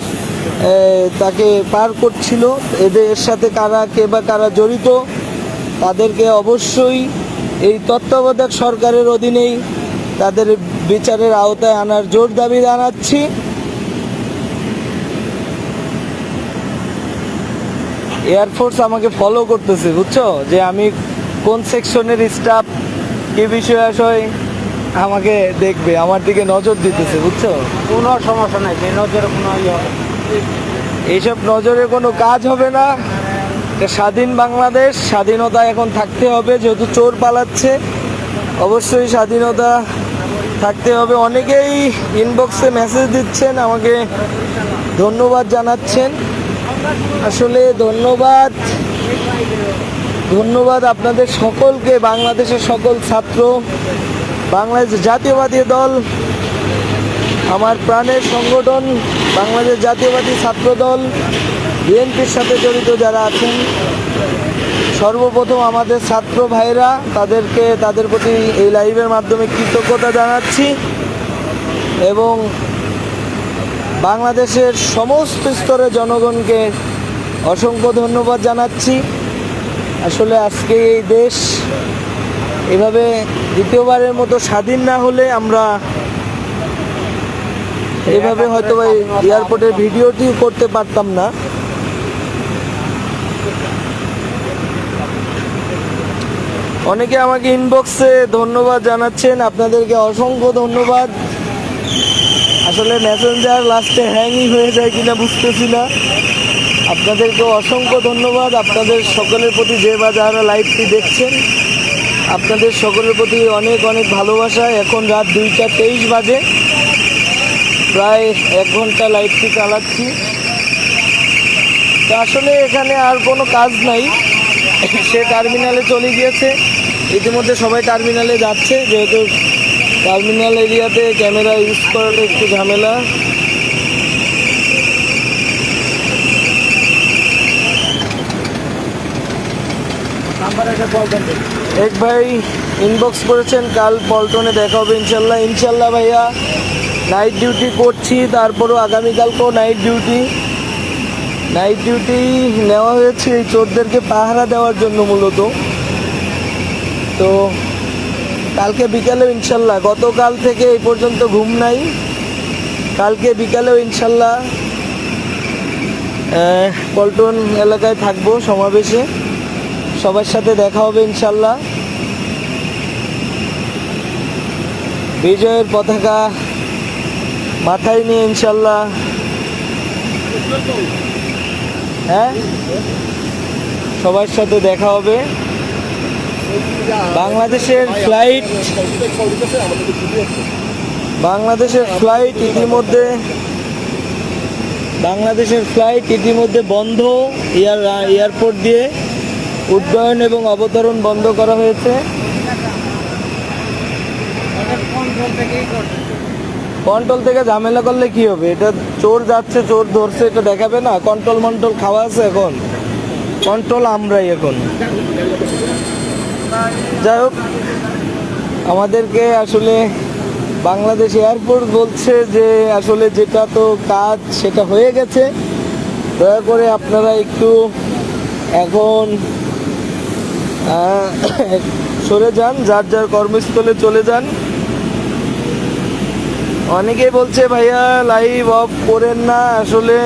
তাকে পার করছিল, এর সাথে কে বা কারা জড়িত, তাদেরকে অবশ্যই এই তত্ত্বাবধায়ক সরকারের অধীনেই তাদের বিচারের আওতায় আনার জোর দাবি জানাচ্ছি। এয়ারফোর্স আমাকে ফলো করতেছে, বুঝছো, যে আমি কোন সেকশনের স্টাফ, কি বিষয় আসয় আমাকে দেখবে, আমার দিকে নজর দিতেছে, বুঝছো। কোনো সমস্যা নাই, যে নজরে কোনো এইসব নজরে কোনো কাজ হবে না। এটা স্বাধীন বাংলাদেশ, স্বাধীনতা এখন থাকতে হবে। যেহেতু চোর পালাচ্ছে, অবশ্যই স্বাধীনতা থাকতে হবে। অনেকেই ইনবক্সে মেসেজ দিচ্ছেন, আমাকে ধন্যবাদ জানাচ্ছেন। আসলে ধন্যবাদ আপনাদের সকলকে, বাংলাদেশের সকল ছাত্র, বাংলাদেশ জাতীয়বাদী দল, আমার প্রাণের সংগঠন বাংলাদেশ জাতীয়বাদী ছাত্র দল, বিএনপির সাথে জড়িত যারা আছেন, সর্বপ্রথম আমাদের ছাত্র ভাইরা, তাদের প্রতি এই লাইভের মাধ্যমে কৃতজ্ঞতা জানাচ্ছি এবং বাংলাদেশের সমস্ত স্তরের জনগণকে অসংখ্য ধন্যবাদ জানাচ্ছি। আসলে আজকে এই দেশ এভাবে দ্বিতীয়বারের মতো স্বাধীন না হলে আমরা এভাবে হয়তো এয়ারপোর্টের ভিডিওটি করতে পারতাম না। অনেকে আমাকে ইনবক্সে ধন্যবাদ জানাচ্ছেন, আপনাদেরকে অসংখ্য ধন্যবাদ। আসলে মেসেঞ্জার লাস্টে হ্যাংই হয়ে যায় কিনা বুঝতেছি না। আপনাদেরকে অসংখ্য ধন্যবাদ, আপনাদের সকলের প্রতি যে বা যারা লাইভটি দেখছেন, আপনাদের সকলের প্রতি অনেক অনেক ভালোবাসা। এখন রাত 2:23 বাজে, প্রায় 1 ঘন্টা লাইভটি চালাচ্ছি। তো আসলে এখানে আর কোনো কাজ নাই, সে টার্মিনালে চলে গিয়েছে। ইতিমধ্যে সবাই টার্মিনালে যাচ্ছে, যেহেতু টার্মিনাল এরিয়াতে ক্যামেরা ইউজ করাটা একটু ঝামেলা। এক ভাই ইনবক্স করেছেন, কাল পল্টনে দেখা হবে ইনশাল্লাহ। ইনশাল্লাহ ভাইয়া, নাইট ডিউটি করছি, তারপরও আগামীকালকেও নাইট ডিউটি নেওয়া হয়েছে এই চোরদেরকে পাহারা দেওয়ার জন্য মূলত। তো কালকে বিকালেও ইনশাল্লাহ, গতকাল থেকে এই পর্যন্ত ঘুম নাই, কালকে বিকালেও ইনশাল্লাহ পল্টন এলাকায় থাকবো সমাবেশে, সবার সাথে দেখা হবে ইনশাল্লাহ। বিজয়ের পতাকা মাথায় নিয়ে ইনশাল্লাহ, হ্যাঁ, সবার সাথে দেখা হবে। বাংলাদেশের ফ্লাইট ইতিমধ্যে বন্ধ। এয়ারপোর্ট দিয়ে উড্ডয়ন এবং অবতরণ বন্ধ করা হয়েছে। কন্ট্রোল থেকে ঝামেলা করলে কি হবে? এটা চোর যাচ্ছে, চোর ধরছে, এটা দেখাবে না? কন্ট্রোল খাওয়া আছে এখন, কন্ট্রোল আমরাই এখন। যাই হোক, আমাদেরকে আসলে বাংলাদেশ এয়ারপোর্ট বলছে যে আসলে যেটা তো কাজ সেটা হয়ে গেছে, দয়া করে আপনারা একটু এখন সরে যান, যার যার কর্মস্থলে চলে যান। অনেকেই বলছে ভাইয়া লাইভ অফ করেন না, আসলে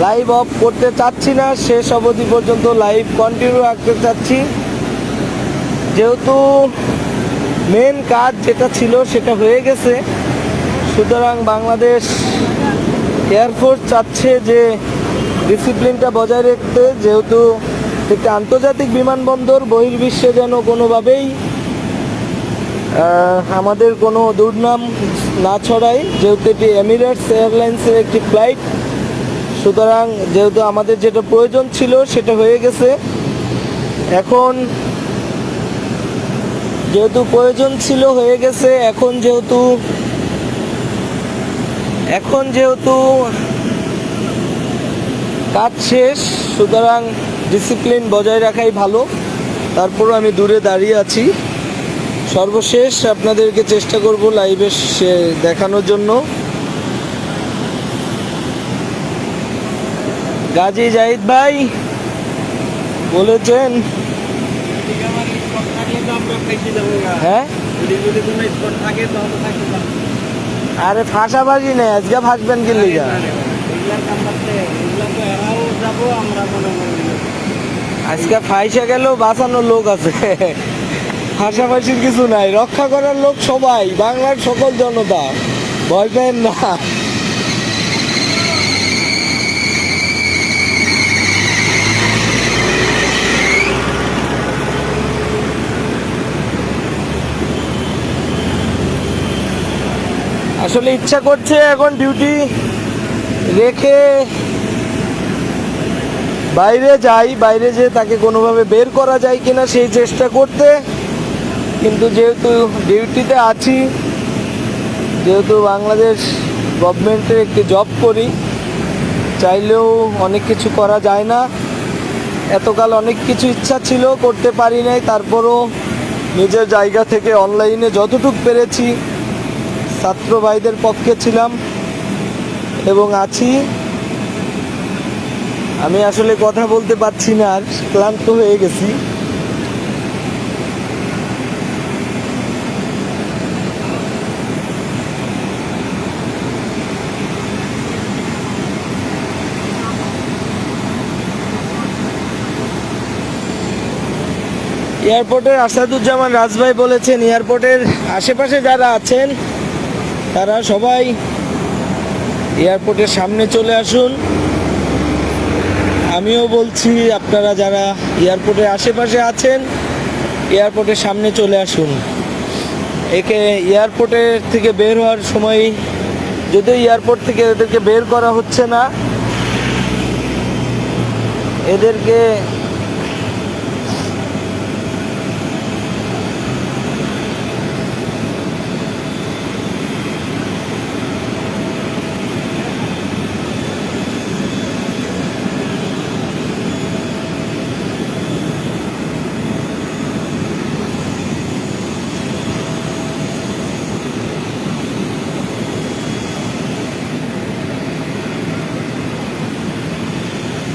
লাইভ অফ করতে চাচ্ছি না, শেষ অবধি পর্যন্ত লাইভ কন্টিনিউ রাখতে চাচ্ছি, যেহেতু মেন কাজ যেটা ছিল সেটা হয়ে গেছে। সুতরাং বাংলাদেশ এয়ারফোর্স চাচ্ছে যে ডিসিপ্লিনটা বজায় রাখতে, যেহেতু একটি আন্তর্জাতিক বিমানবন্দর, বহির্বিশ্বে যেন কোনোভাবেই আমাদের কোনো দুর্নাম না ছড়ায়, যেহেতু এটি এমিরেটস এয়ারলাইন্সের একটি ফ্লাইট। সুতরাং যেহেতু আমাদের যেটা প্রয়োজন ছিল সেটা হয়ে গেছে, এখন যেহেতু প্রয়োজন ছিল হয়ে গেছে, এখন যেহেতু কাজ শেষ, সুতরাং ডিসিপ্লিন বজায় রাখাই ভালো। তারপরও আমি দূরে দাঁড়িয়ে আছি। সর্বশেষ আপনাদেরকে চেষ্টা করব লাইভে দেখানোর জন্য। গাজী জাহিদ ভাই বলেছেন, হ্যাঁ আরে ফাঁসাবাজি নেই, আজকে ফাঁসবেন কি লিগা? আজকে ফাইসা গেলেও বাঁচানোর লোক আছে, ফাঁসাফাঁসির কিছু নাই, রক্ষা করার লোক সবাই, বাংলার সকল জনতা, ভয় পেন না। আসলে ইচ্ছা করছে এখন ডিউটি রেখে বাইরে যাই, বাইরে যেয়ে তাকে কোনোভাবে বের করা যায় কিনা সেই চেষ্টা করতে, কিন্তু যেহেতু ডিউটিতে আছি, যেহেতু বাংলাদেশ গভর্নমেন্টের একটি জব করি, চাইলেও অনেক কিছু করা যায় না। এতকাল অনেক কিছু ইচ্ছা ছিল, করতে পারি নাই, তারপরও নিজের জায়গা থেকে অনলাইনে যতটুকু পেরেছি ছাত্র ভাইদের পক্ষে ছিলাম এবং আছি। আমি আসলে কথা বলতে পারছি না, আর ক্লান্ত হয়ে গেছি। এয়ারপোর্টের আসাদুজ্জামান রাজভাই বলেছেন, এয়ারপোর্টের আশেপাশে যারা আছেন তারা সবাই এয়ারপোর্টের সামনে চলে আসুন। আমিও বলছি, আপনারা যারা এয়ারপোর্টের আশেপাশে আছেন এয়ারপোর্টের সামনে চলে আসুন। একে এয়ারপোর্টের থেকে বের হওয়ার সময়, যদিও এয়ারপোর্ট থেকে এদেরকে বের করা হচ্ছে না, এদেরকে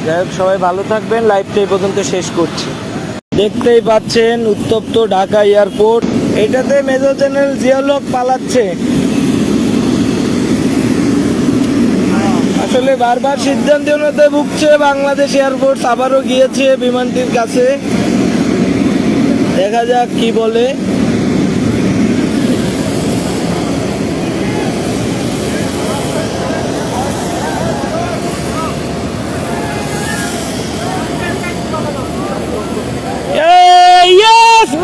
যাই হোক, সবাই ভালো থাকবেন। লাইভটা এই পর্যন্ত শেষ করছি। দেখতেই পাচ্ছেন উত্তপ্ত ঢাকা এয়ারপোর্ট, এটাতে মেজর জেনারেল জিয়াউল হক পালাচ্ছে। আসলে বারবার সিদ্ধান্তহীনতায় ভুগছে বাংলাদেশ এয়ারফোর্স, আবারও গিয়েছে বিমানটির কাছে, দেখা যাক কি বলে।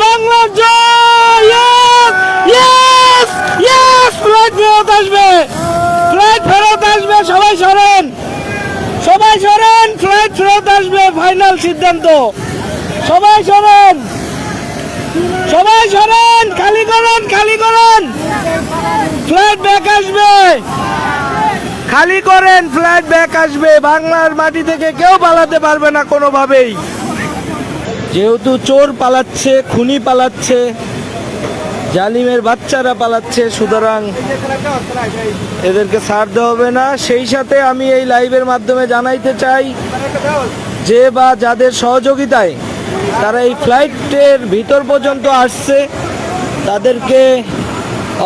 বাংলা জয়, ফ্লাইট ফেরত আসবে, ফ্লাইট ফেরত আসবে, সবাই সরেন, সবাই সরেন, ফ্লাইট ফেরত আসবে, ফাইনাল সিদ্ধান্ত, সবাই সরেন, সবাই সরেন, খালি করুন, খালি করুন, ফ্লাইট ব্যাক আসবে, খালি করেন, ফ্লাইট ব্যাক আসবে। বাংলার মাটি থেকে কেউ পালাতে পারবে না কোনোভাবেই, যেহেতু চোর পালাচ্ছে, খুনি পালাচ্ছে, জালিমের বাচ্চারা পালাচ্ছে, সুতরাং এদেরকে ছাড় দেওয়া হবে না। সেই সাথে আমি এই লাইভের মাধ্যমে জানাইতে চাই, যে বা যাদের সহযোগিতায় তারা এই ফ্লাইটের ভিতর পর্যন্ত আসছে, তাদেরকে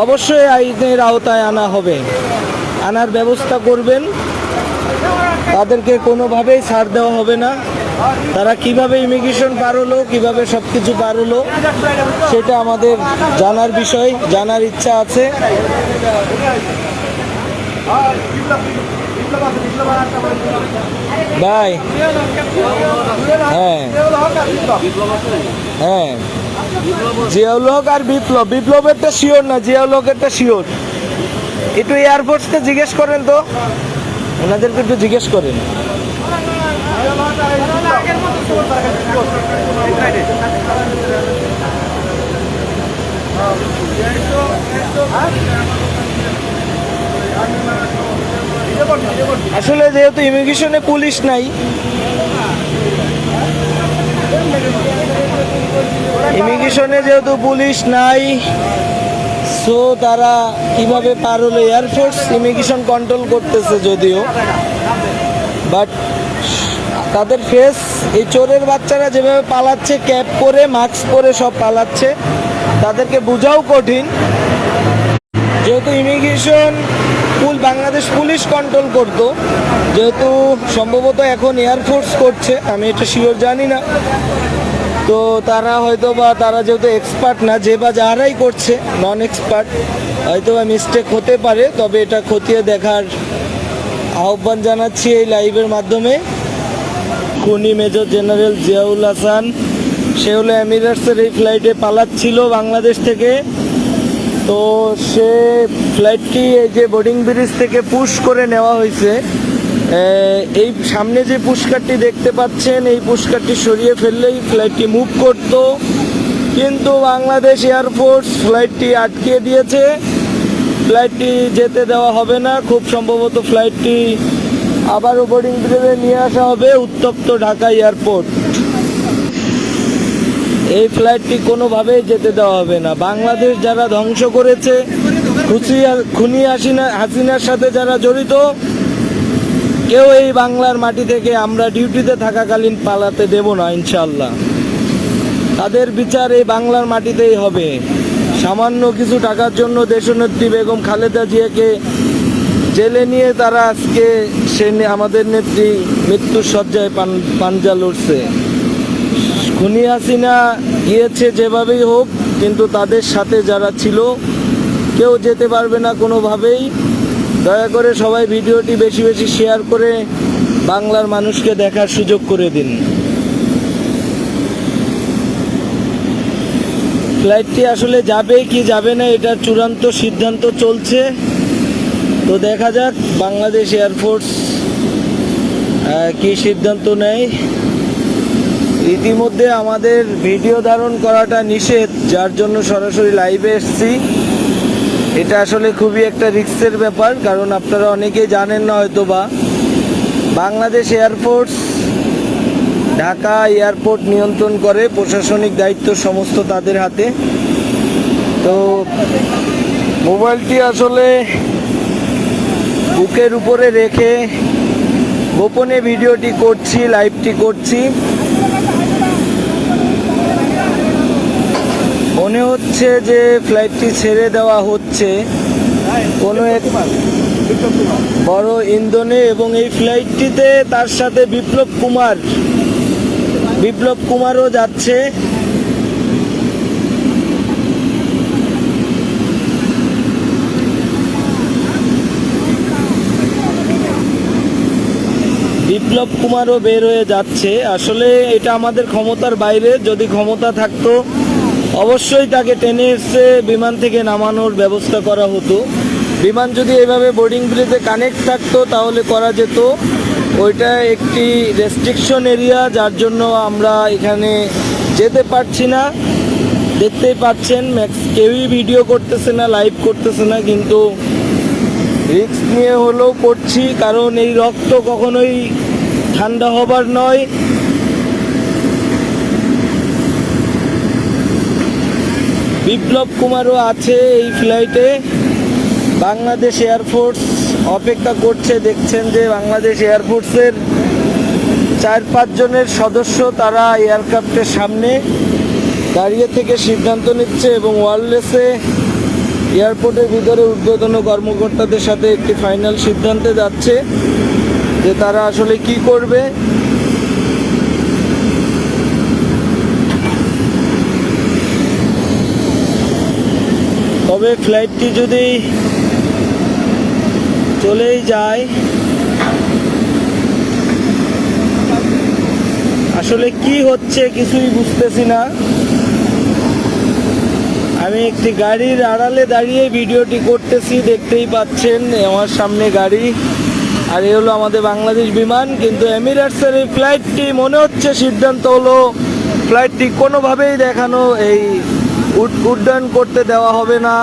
অবশ্যই আইনের আওতায় আনা হবে, আনার ব্যবস্থা করবেন। তাদেরকে কোনোভাবেই ছাড় দেওয়া হবে না। তারা কিভাবে ইমিগ্রেশন পার হলো, কিভাবে সব কিছু পার হলো, সেটা আমাদের জানার বিষয়, জানার ইচ্ছা আছে। ভাই, হ্যাঁ হ্যাঁ, জিয়াউল হক আর বিপ্লব, বিপ্লবেরটা শিওর না, জিয়াউল হকেরটা শিওর। একটু এয়ারফোর্সকে জিজ্ঞেস করেন তো, ওনাদেরকে একটু জিজ্ঞেস করেন। আসলে যেহেতু ইমিগ্রেশনে পুলিশ নাই, ইমিগ্রেশনে যেহেতু পুলিশ নাই, সো তারা কিভাবে পার হলো, এয়ারফোর্স ইমিগ্রেশন কন্ট্রোল করতেছে যদিও, বাট তাদের ফেস, এই চোরের বাচ্চারা যেভাবে পালাচ্ছে, ক্যাপ পরে মাস্ক পরে সব পালাচ্ছে, তাদেরকে বোঝাও কঠিন। যেহেতু ইমিগ্রেশন বাংলাদেশ পুলিশ কন্ট্রোল করতো, যেহেতু সম্ভবত এখন এয়ারফোর্স করছে, আমি এটা শিওর জানি না, তো তারা হয়তো বা তারা যেহেতু এক্সপার্ট না, যে বা যারাই করছে নন এক্সপার্ট, হয়তো বা মিস্টেক হতে পারে, তবে এটা খতিয়ে দেখার আহ্বান জানাচ্ছি এই লাইভের মাধ্যমে। খুনি মেজর জেনারেল জিয়াউল হাসান, সে হলো এমিরেটসের এই ফ্লাইটে পালাচ্ছিল বাংলাদেশ থেকে। তো সে ফ্লাইটটি এই যে বোর্ডিং ব্রিজ থেকে পুশ করে নেওয়া হয়েছে, এই সামনে যে পুশকারটি দেখতে পাচ্ছেন, এই পুশকারটি সরিয়ে ফেললেই ফ্লাইটটি মুভ করত, কিন্তু বাংলাদেশ এয়ারফোর্স ফ্লাইটটি আটকে দিয়েছে। ফ্লাইটটি যেতে দেওয়া হবে না, খুব সম্ভবত ফ্লাইটটি আবারও বোর্ডিং ব্রিজে নিয়ে আসা হবে উত্তপ্ত ঢাকা এয়ারপোর্ট। এই ফ্লাইটটি কোনোভাবেই যেতে দেওয়া হবে না। বাংলাদেশ যারা ধ্বংস করেছে, খুনি হাসিনার সাথে যারা জড়িত, কেউ এই বাংলার মাটি থেকে আমরা ডিউটিতে থাকাকালীন পালাতে দেব না ইনশাল্লাহ। তাদের বিচার এই বাংলার মাটিতেই হবে। সামান্য কিছু টাকার জন্য দেশনেত্রী বেগম খালেদা জিয়াকে জেলে নিয়ে তারা আজকে আমাদের নেত্রী মৃত্যুর শয্যায় পাঞ্জা লড়ছে। খুনি হাসিনা গিয়েছে যেভাবেই হোক, কিন্তু তাদের সাথে যারা ছিল কেউ যেতে পারবে না কোনোভাবেই। দয়া করে সবাই ভিডিওটি বেশি বেশি শেয়ার করে বাংলার মানুষকে দেখার সুযোগ করে দিন। ফ্লাইটটি আসলে যাবে কি যাবে না এটার চূড়ান্ত সিদ্ধান্ত চলছে, তো দেখা যাক বাংলাদেশ এয়ারফোর্স কি সিদ্ধান্ত নেয়। ইতিমধ্যে আমাদের ভিডিও ধারণ করাটা নিষেধ, যার জন্য সরাসরি লাইভে এসেছি। এটা আসলে খুবই একটা রিস্কের ব্যাপার, কারণ আপনারা অনেকেই জানেন না হয়তো বা, বাংলাদেশ এয়ারফোর্স ঢাকা এয়ারপোর্ট নিয়ন্ত্রণ করে, প্রশাসনিক দায়িত্ব সমস্ত তাদের হাতে। তো মোবাইলটি আসলে বুকের উপরে রেখে গোপনে ভিডিওটি করছি, লাইভটি করছি। মনে হচ্ছে যে ফ্লাইটটি ছেড়ে দেওয়া হচ্ছে কোনো এক বড় ইন্ধনে, এবং এই ফ্লাইটটিতে তার সাথে বিপ্লব কুমারও যাচ্ছে। বিপ্লব কুমারও বের হয়ে যাচ্ছে। আসলে এটা আমাদের ক্ষমতার বাইরে। যদি ক্ষমতা থাকতো অবশ্যই তাকে টেনে এসে বিমান থেকে নামানোর ব্যবস্থা করা হতো। বিমান যদি এভাবে বোর্ডিং ব্রিজে কানেক্ট থাকতো তাহলে করা যেত। ওইটা একটি রেস্ট্রিকশন এরিয়া, যার জন্য আমরা এখানে যেতে পারছি না। দেখতেই পাচ্ছেন কেউই ভিডিও করতেছে না, লাইভ করতেছে না, কিন্তু রিস্ক নিয়ে হলেও করছি, কারণ এই রক্ত কখনোই ঠান্ডা হবার নয়। বিপ্লব কুমারও আছে এই ফ্লাইটে। বাংলাদেশ এয়ারফোর্স অপেক্ষা করছে। দেখছেন যে বাংলাদেশ এয়ারফোর্সের 4-5 জনের সদস্য তারা এয়ারক্রাফটের সামনে দাঁড়িয়ে থেকে সিদ্ধান্ত নিচ্ছে, এবং ওয়্যারলেসে এয়ারপোর্টের ভিতরে ঊর্ধ্বতন কর্মকর্তাদের সাথে একটি ফাইনাল সিদ্ধান্তে যাচ্ছে। যে তারা আসলে কি করবে। তবে ফ্লাইটটি যদি চলেই যায়, আসলে কি হচ্ছে কিছুই বুঝতেছি না। আমি একটি গাড়ির আড়ালে দাঁড়িয়ে ভিডিওটি করতেছি, দেখতেই পাচ্ছেন আমার সামনে গাড়ি, আর এ হলো আমাদের বাংলাদেশ বিমান। কিন্তু এমিরেটসের এই ফ্লাইটটি মনে হচ্ছে সিদ্ধান্ত হলো ফ্লাইটটি কোনোভাবেই দেখানো এই উড্ডয়ন করতে দেওয়া হবে না।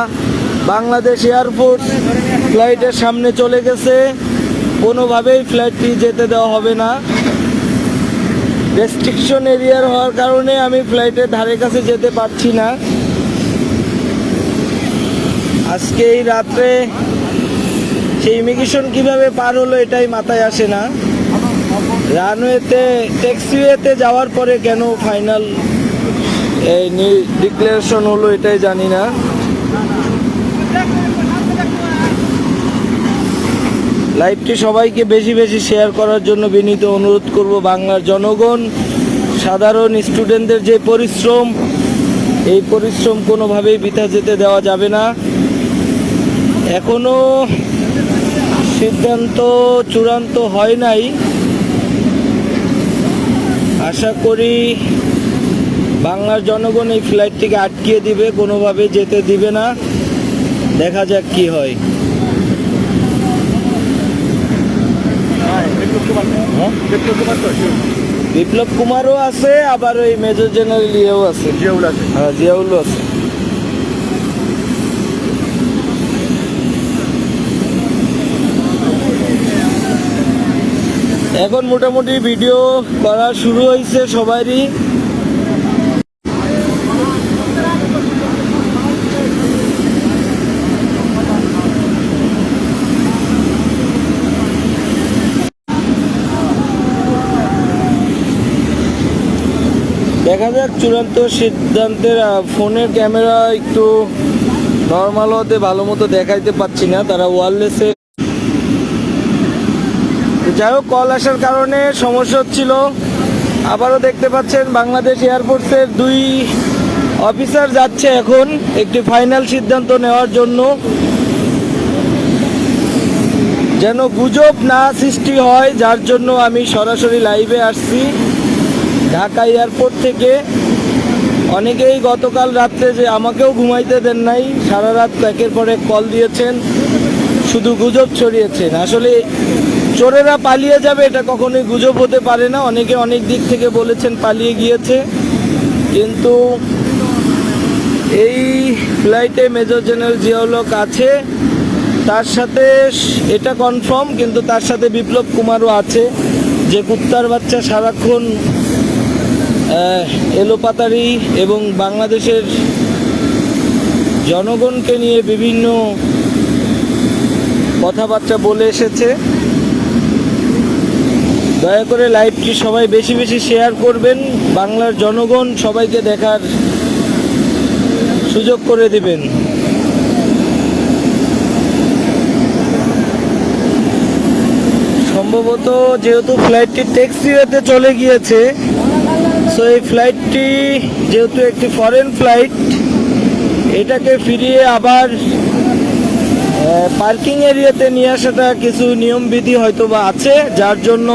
বাংলাদেশ এয়ারফোর্স ফ্লাইটের সামনে চলে গেছে, কোনোভাবেই ফ্লাইটটি যেতে দেওয়া হবে না। রেস্ট্রিকশন এরিয়ার হওয়ার কারণে আমি ফ্লাইটের ধারে কাছে যেতে পারছি না। আজকে এই রাত্রে সেই ইমিগ্রেশন কিভাবে পার হলো এটাই মাথায় আসে না। রানওয়েতে ট্যাক্সিওয়েতে যাওয়ার পরে কেন ফাইনাল এই ডিক্লারেশন হলো এটাই জানি না। লাইভটি সবাইকে বেশি বেশি শেয়ার করার জন্য বিনীত অনুরোধ করব। বাংলার জনগণ, সাধারণ স্টুডেন্টদের যে পরিশ্রম, এই পরিশ্রম কোনোভাবেই বৃথা যেতে দেওয়া যাবে না। এখনো সিদ্ধান্ত চূড়ান্ত হয় নাই। আশা করি বাংলার জনগণ এই ফ্লাইটটিকে আটকিয়ে দিবে, কোনোভাবে যেতে দিবে না। দেখা যাক কি হয়। বিপ্লব কুমারও আছে, আবার ওই মেজর জেনারেল ইয়েও আছে, হ্যাঁ জিয়াউলও আছে। এখন মোটামুটি ভিডিও করা শুরু হয়েছে সবারই। দেখা যাক চূড়ান্ত সিদ্ধান্তের। ফোনের ক্যামেরা একটু নর্মাল হতে ভালো মতো দেখাইতে পাচ্ছি না, তারা ওয়্যারলেসে। যাই হোক, কল আসার কারণে সমস্যা হচ্ছিল। আবারও দেখতে পাচ্ছেন বাংলাদেশ এয়ারফোর্সের 2 অফিসার যাচ্ছে এখন একটি ফাইনাল সিদ্ধান্ত নেওয়ার জন্য, যেন গুজব না সৃষ্টি হয়। যার জন্য আমি সরাসরি লাইভে আসছি ঢাকা এয়ারপোর্ট থেকে। অনেকেই গতকাল রাত্রে যে আমাকেও ঘুমাইতে দেন নাই, সারা রাত একের পর এক কল দিয়েছেন, শুধু গুজব ছড়িয়েছেন। আসলে চোরেরা পালিয়ে যাবে এটা কখনোই গুজব হতে পারে না। অনেকে অনেক দিক থেকে বলেছেন পালিয়ে গিয়েছে, কিন্তু এই ফ্লাইটে মেজর জেনারেল জিয়াউল হক আছে, তার সাথে এটা কনফার্ম। কিন্তু তার সাথে বিপ্লব কুমারও আছে, যে কুত্তার বাচ্চা সারাক্ষণ এলোপাতারি এবং বাংলাদেশের জনগণকে নিয়ে বিভিন্ন কথাবার্তা বলে এসেছে। দয়া করে লাইভটি সবাই বেশি বেশি শেয়ার করবেন, বাংলার জনগণ সবাইকে দেখার সুযোগ করে দিবেন। সম্ভবত যেহেতু ফ্লাইটটি ট্যাক্সিওয়েতে চলে গিয়েছে, সো এই ফ্লাইটটি যেহেতু একটি ফরেন ফ্লাইট, এটাকে ফিরিয়ে আবার পার্কিং এরিয়াতে নিয়ে আসাটা কিছু নিয়মবিধি হয়তো বা আছে, যার জন্য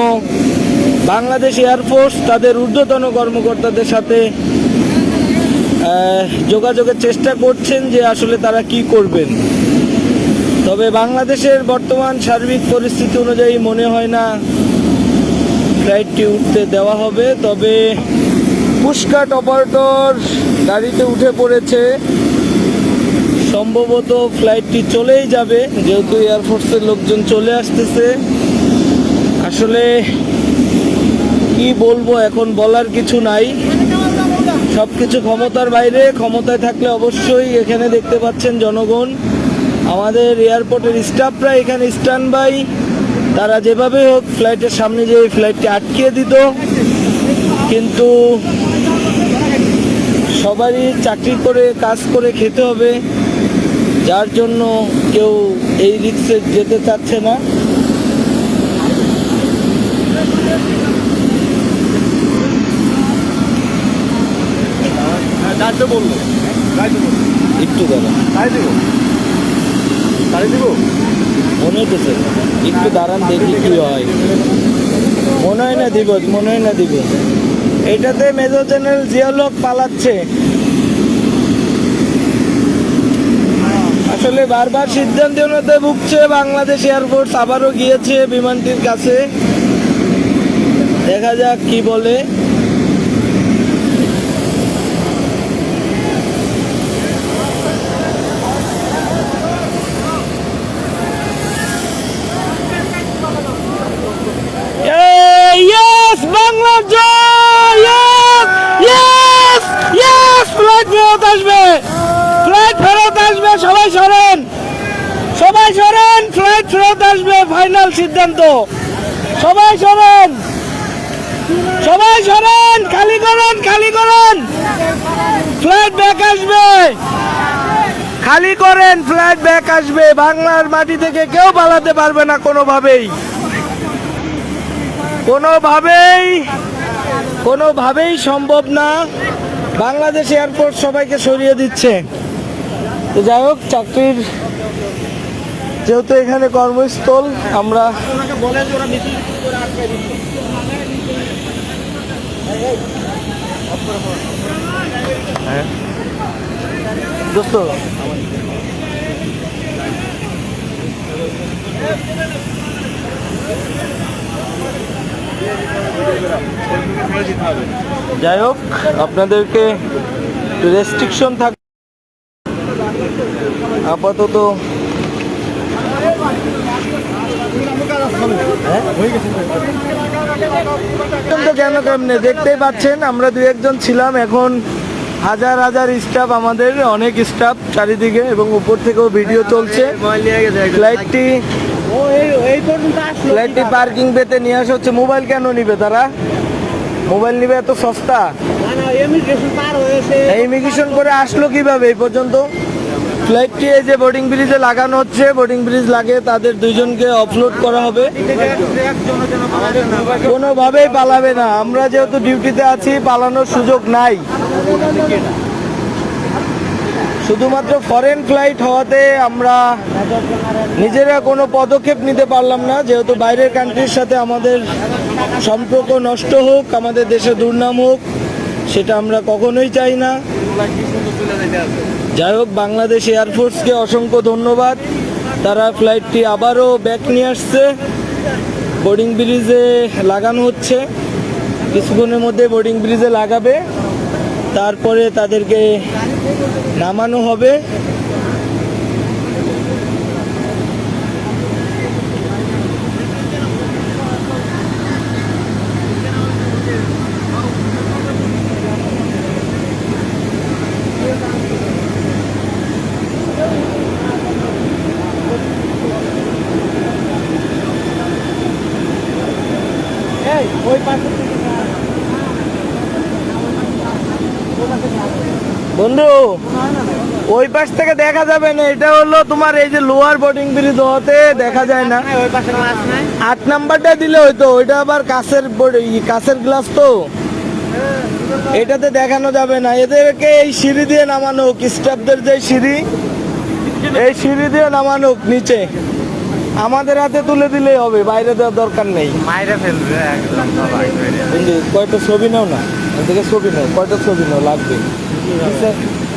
বাংলাদেশ এয়ারফোর্স তাদের ঊর্ধ্বতন কর্মকর্তাদের সাথে যোগাযোগের চেষ্টা করছেন যে আসলে তারা কি করবেন। তবে বাংলাদেশের বর্তমান সার্বিক পরিস্থিতি অনুযায়ী মনে হয় না ফ্লাইটটি উঠতে দেওয়া হবে। তবে পুশকাট অপারেটর গাড়িতে উঠে পড়েছে, সম্ভবত ফ্লাইটটি চলেই যাবে, যেহেতু এয়ারফোর্সের লোকজন চলে আসতেছে। আসলে কি বলবো, এখন বলার কিছু নাই, সব কিছু ক্ষমতার বাইরে। ক্ষমতায় থাকলে অবশ্যই, এখানে দেখতে পাচ্ছেন জনগণ, আমাদের এয়ারপোর্টের স্টাফরা এখানে স্ট্যান্ড বাই, তারা যেভাবে হোক ফ্লাইটের সামনে যে ফ্লাইটটি আটকিয়ে দিত। কিন্তু সবারই চাকরি করে কাজ করে খেতে হবে, যার জন্য কেউ এই রিস্কে যেতে চাচ্ছে না। যাইতে বললো, যাইতে বললো। একটু দাঁড়ান, তাই দিব, তাই দিব। মনে হতেছে একটু দাঁড়ান দেখি কি হয়। মনে হয় না দিব, মনে হয় না দিব। এটাতে মেজর জেনারেল জিয়াউল হক পালাচ্ছে। আসলে বারবার সিদ্ধান্তহীনতায় ভুগছে বাংলাদেশ এয়ারফোর্স। আবারও গিয়েছে বিমানটির কাছে, দেখা যাক কি বলে। Yes, বাংলা জয়! Yes, yes, yes! ফ্লাইট ফেরত আসবে, ফ্লাইট ফেরত আসবে। সবাই সরেন, সবাই সরেন, ফ্লাইট ফেরত আসবে। ফাইনাল সিদ্ধান্ত, সবাই সরেন, সবাই সরেন, খালি করুন, খালি করুন। ফ্লাইট ব্যাক আসবে, খালি করেন, ফ্লাইট ব্যাক আসবে। বাংলার মাটি থেকে কেউ পালাতে পারবে না কোনোভাবেই, কোনোভাবেই, কোনোভাবেই সম্ভব না। বাংলাদেশ এয়ারপোর্ট সবাইকে সরিয়ে দিচ্ছে। তো যাই হোক, চাকরির যেহেতু এখানে কর্মস্থল, আমরা ওনাকে বলে যে ওরা মিছিল করে আটকে দিচ্ছে। দোস্ত যাই হোক, আপনাদেরকে রেস্ট্রিকশন থাক আপাতত। কেন কেমনে দেখতেই পাচ্ছেন, আমরা দু একজন ছিলাম, এখন হাজার হাজার স্টাফ, আমাদের অনেক স্টাফ চারিদিকে, এবং উপর থেকেও ভিডিও চলছে। ফ্লাইটটি এই পর্যন্ত আসলো ফ্লাইটটি পার্কিং পেতে নিয়ে আসা হচ্ছে। মোবাইল কেন নিবে তারা? মোবাইল নিবে এত সস্তা? না না, ইমিগ্রেশন পার হয়েছে। ইমিগ্রেশন করে আসলো কিভাবে এই পর্যন্ত? ফ্লাইটটি এই যে বোর্ডিং ব্রিজে লাগানো হচ্ছে, বোর্ডিং ব্রিজ লাগে, তাদের দুইজনকে অফলোড করা হবে। কোনোভাবেই পালাবে না। আমরা যেহেতু ডিউটিতে আছি, পালানোর সুযোগ নাই। শুধুমাত্র ফরেন ফ্লাইট হওয়াতে আমরা নিজেরা কোনো পদক্ষেপ নিতে পারলাম না, যেহেতু বাইরের কান্ট্রির সাথে আমাদের সম্পর্ক নষ্ট হোক, আমাদের দেশে দুর্নাম হোক, সেটা আমরা কখনোই চাই না। যাই হোক, বাংলাদেশ এয়ারফোর্সকে অসংখ্য ধন্যবাদ। তারা ফ্লাইটটি আবারও ব্যাক নিয়ে আসছে, বোর্ডিং ব্রিজে লাগানো হচ্ছে। কিছুক্ষণের মধ্যে বোর্ডিং ব্রিজে লাগাবে, তারপরে তাদেরকে নামানো হবে। ওই পাশে বন্ধু, ওই পাশ থেকে দেখা যাবে না। এটা হলো তোমার এই যে লোয়ার বোর্ডিং ব্রিজ হতে দেখা যায় না। ওই পাশে মাছ নাই। 8 নাম্বারটা দিলে হয়তো, ওইটা আবার কাছের কাছের গ্লাস তো, এটাতে দেখানো যাবে না। এদেরকে এই সিঁড়ি দিয়ে নামানো হোক, স্টাফদের যে সিঁড়ি, এই সিঁড়ি দিয়ে নামানো হোক নিচে। আমাদের হাতে তুলে দিলেই হবে, বাইরে দেওয়ার দরকার নেই। মাইরা ফেলবে একদম সবাই। বন্ধু, কয়টা ছবি নাও না, এদিকে ছবি নাও, কয়টা ছবি নাও লাগবে।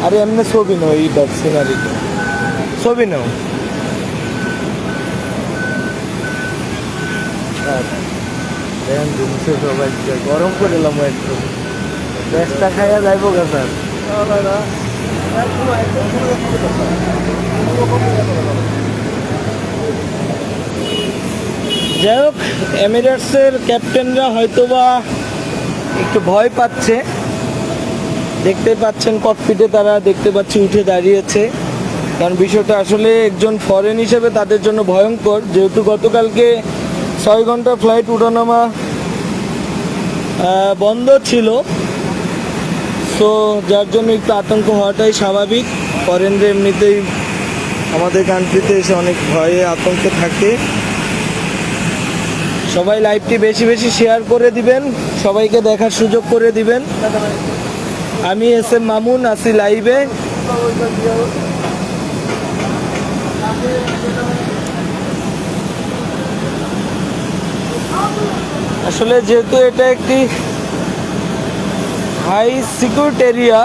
আরে এমনি ছবি নাও, এইটা সিনারিটা ছবি নাও। দেখেন ঘুমছে সবাই, গরম করে এলাম একটু, বেশটা খাইয়া যাইবো গা স্যার। যাই হোক, এমিরেটসের ক্যাপ্টেনরা হয়তোবা একটু ভয় পাচ্ছে। দেখতে পাচ্ছেন ককপিটে তারা, দেখতে পাচ্ছি উঠে দাঁড়িয়েছে। কারণ বিষয়টা আসলে একজন ফরেন হিসেবে তাদের জন্য ভয়ঙ্কর, যেহেতু গতকালকে 6 ঘন্টা ফ্লাইট উঠানামা বন্ধ ছিল। সো যার জন্য একটু আতঙ্ক হওয়াটাই স্বাভাবিক। ফরেনরা এমনিতেই আমাদের কান্ট্রিতে এসে অনেক ভয়ে আতঙ্কে থাকে। সবাই লাইভটি বেশি বেশি শেয়ার করে দিবেন, সবাইকে দেখার সুযোগ করে দিবেন। আমি এস এম মামুন আছি লাইভে। আসলে যেহেতু এটা একটি হাই সিকিউরিটি এরিয়া,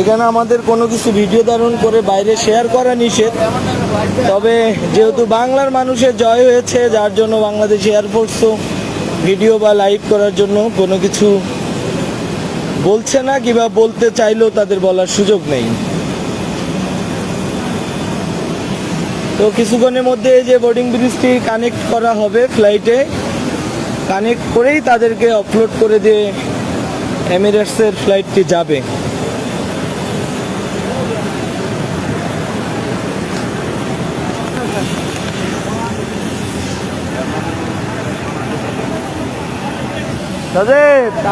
এখানে আমাদের কোনো কিছু ভিডিও ধারণ করে বাইরে শেয়ার করা নিষেধ। তবে যেহেতু বাংলার মানুষের জয় হয়েছে, যার জন্য বাংলাদেশ এয়ারফোর্সও ভিডিও বা লাইভ করার জন্য কোনো কিছু বলছে না, কিংবা বলতে চাইলেও তাদের বলার সুযোগ নেই। তো কিছুক্ষণের মধ্যে এই যে বোর্ডিং ব্রিজটি কানেক্ট করা হবে, ফ্লাইটে কানেক্ট করেই তাদেরকে অপলোড করে দিয়ে এমিরেটসের ফ্লাইটটি যাবে।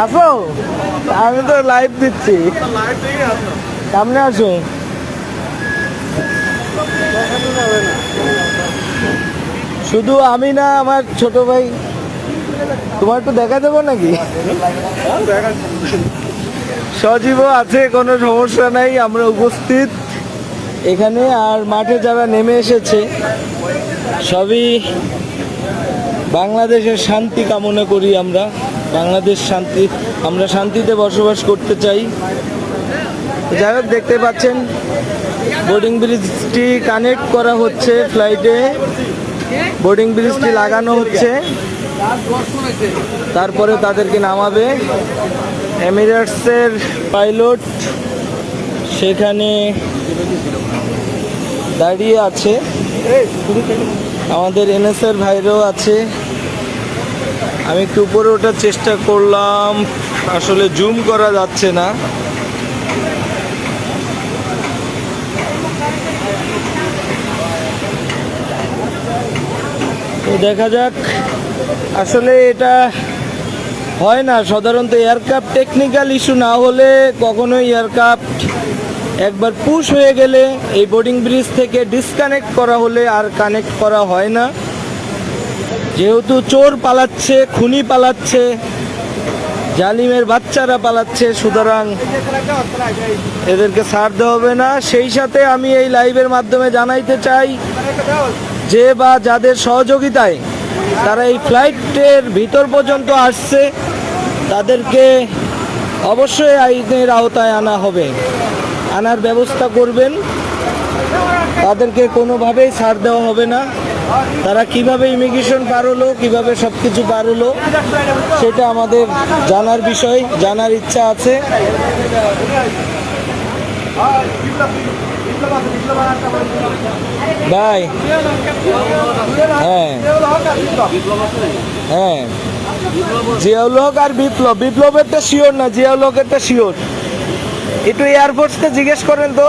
আসো, আমি তো লাইভ দিচ্ছি, সামনে আসো। শুধু আমি না, আমার ছোট ভাই, তোমার একটু দেখা দেবো নাকি? সজীবও আছে, কোনো সমস্যা নাই, আমরা উপস্থিত এখানে। আর মাঠে যারা নেমে এসেছে সবই বাংলাদেশের শান্তি কামনা করি। বাংলাদেশ শান্তি, আমরা শান্তিতে বসবাস করতে চাই। যাই হোক, দেখতে পাচ্ছেন বোর্ডিং ব্রিজটি কানেক্ট করা হচ্ছে, ফ্লাইটে বোর্ডিং ব্রিজটি লাগানো হচ্ছে, তারপরে তাদেরকে নামাবে। এমিরেটসের পাইলট সেখানে দাঁড়িয়ে আছে, আমাদের এনএসএর ভাইরাও আছে। আমি একটু উপরে ওঠার চেষ্টা করলাম, আসলে জুম করা যাচ্ছে না। তো দেখা যাক, আসলে এটা হয় না সাধারণত। এয়ারক্রাফট টেকনিক্যাল ইস্যু না হলে কখনোই এয়ারক্রাফট একবার পুশ হয়ে গেলে এই বোর্ডিং ব্রিজ থেকে ডিসকানেক্ট করা হলে আর কানেক্ট করা হয় না। যেহেতু চোর পালাচ্ছে, খুনি পালাচ্ছে, জালিমের বাচ্চারা পালাচ্ছে, সুতরাং এদেরকে ছাড় দেওয়া হবে না। সেই সাথে আমি এই লাইভের মাধ্যমে জানাইতে চাই, যে বা যাদের সহযোগিতায় তারা এই ফ্লাইটের ভিতর পর্যন্ত আসছে, তাদেরকে অবশ্যই আইনের আওতায় আনা হবে, আনার ব্যবস্থা করবেন। তাদেরকে কোনোভাবেই ছাড় দেওয়া হবে না। তারা কিভাবে ইমিগ্রেশন পার হলো, কীভাবে সব কিছু পার হলো, সেটা আমাদের জানার বিষয়, জানার ইচ্ছা আছে। ভাই, হ্যাঁ হ্যাঁ, জিয়াউল হক আর বিপ্লব, বিপ্লবেরটা শিওর না, জিয়াউল হকেরটা শিওর। একটু এয়ারফোর্সকে জিজ্ঞেস করেন তো,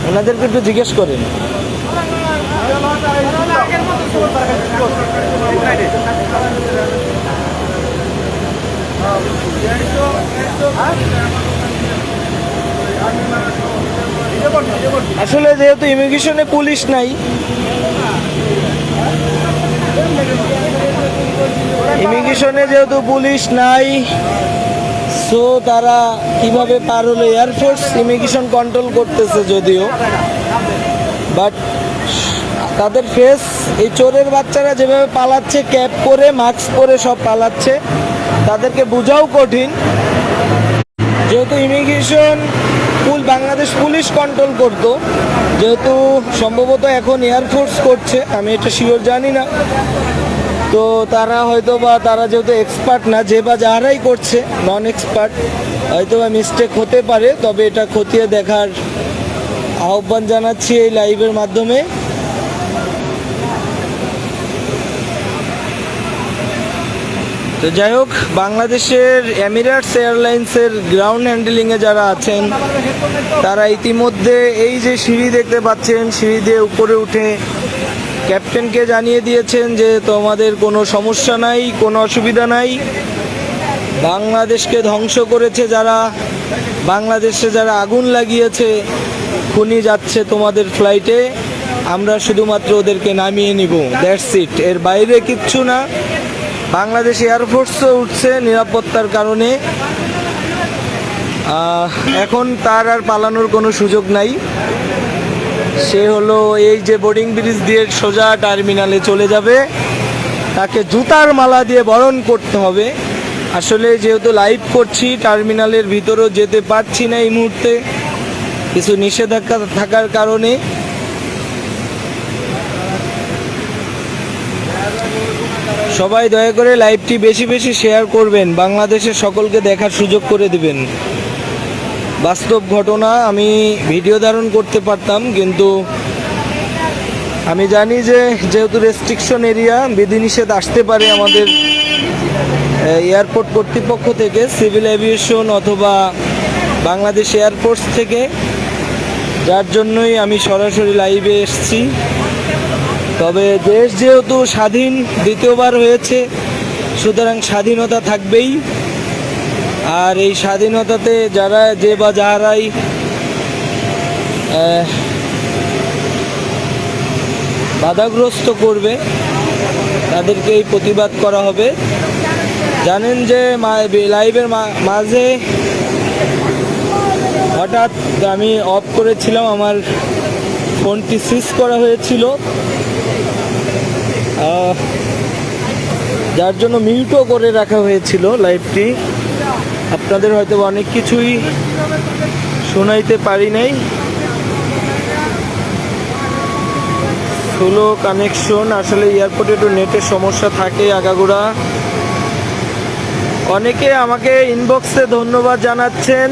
ওনাদেরকে একটু জিজ্ঞেস করেন। আসলে যেহেতু ইমিগ্রেশনে পুলিশ নাই, সো তারা কিভাবে পার হলো, এয়ারফোর্স ইমিগ্রেশন কন্ট্রোল করতেছে যদিও, বাট তাদের ফেস, এই চোরের বাচ্চারা যেভাবে পালাচ্ছে, ক্যাপ পরে মাস্ক পরে সব পালাচ্ছে, তাদেরকে বোঝাও কঠিন। যেহেতু ইমিগ্রেশন বাংলাদেশ পুলিশ কন্ট্রোল করতো, যেহেতু সম্ভবত এখন এয়ারফোর্স করছে, আমি এটা শিওর জানি না। তো তারা হয়তো বা, তারা যেহেতু এক্সপার্ট না, যে বা যারাই করছে নন এক্সপার্ট, হয়তো বা মিস্টেক হতে পারে। তবে এটা খতিয়ে দেখার আহ্বান জানাচ্ছি এই লাইভের মাধ্যমে। তো যাই হোক, বাংলাদেশের এমিরেটস এয়ারলাইন্সের গ্রাউন্ড হ্যান্ডলিংয়ে যারা আছেন, তারা ইতিমধ্যে এই যে সিঁড়ি দেখতে পাচ্ছেন, সিঁড়ি দিয়ে উপরে উঠে ক্যাপ্টেনকে জানিয়ে দিয়েছেন যে তোমাদের কোনো সমস্যা নাই, কোনো অসুবিধা নাই। বাংলাদেশকে ধ্বংস করেছে যারা, বাংলাদেশে যারা আগুন লাগিয়েছে, খুনি যাচ্ছে তোমাদের ফ্লাইটে, আমরা শুধুমাত্র ওদেরকে নামিয়ে নিব, দ্যাটস ইট, এর বাইরে কিচ্ছু না। বাংলাদেশ এয়ারফোর্সও উঠছে নিরাপত্তার কারণে। এখন তার আর পালানোর কোনো সুযোগ নাই। সে হলো এই যে বোর্ডিং ব্রিজ দিয়ে সোজা টার্মিনালে চলে যাবে, তাকে জুতার মালা দিয়ে বরণ করতে হবে। আসলে যেহেতু লাইভ করছি, টার্মিনালের ভিতরেও যেতে পারছি না এই মুহূর্তে কিছু নিষেধাজ্ঞা থাকার কারণে। সবাই দয়া করে লাইভটি বেশি বেশি শেয়ার করবেন, বাংলাদেশের সকলকে দেখার সুযোগ করে দিবেন। বাস্তব ঘটনা, আমি ভিডিও ধারণ করতে পারতাম, কিন্তু আমি জানি যে যেহেতু রেস্ট্রিকশন এরিয়া, বিধিনিষেধ আসতে পারে আমাদের এয়ারপোর্ট কর্তৃপক্ষ থেকে, সিভিল এভিয়েশন অথবা বাংলাদেশ এয়ারফোর্স থেকে, যার জন্যই আমি সরাসরি লাইভে এসেছি। তবে দেশ যেহেতু স্বাধীন দ্বিতীয়বার হয়েছে, সুতরাং স্বাধীনতা থাকবেই। আর এই স্বাধীনতাতে যারা যে বা যারাই বাধাগ্রস্ত করবে তাদেরকে এই প্রতিবাদ করা হবে। জানেন যে লাইভের মাঝে হঠাৎ আমি অফ করেছিলাম, আমার ফোনটি সুইচ করা হয়েছিল, যার জন্য মিউটও করে রাখা হয়েছিল লাইভটি। আপনাদের হয়তো অনেক কিছুই শোনাইতে পারি নাই। স্লো কানেকশন, আসলে এয়ারপোর্টে একটু নেটের সমস্যা থাকে আগাগোড়া। অনেকে আমাকে ইনবক্সে ধন্যবাদ জানাচ্ছেন।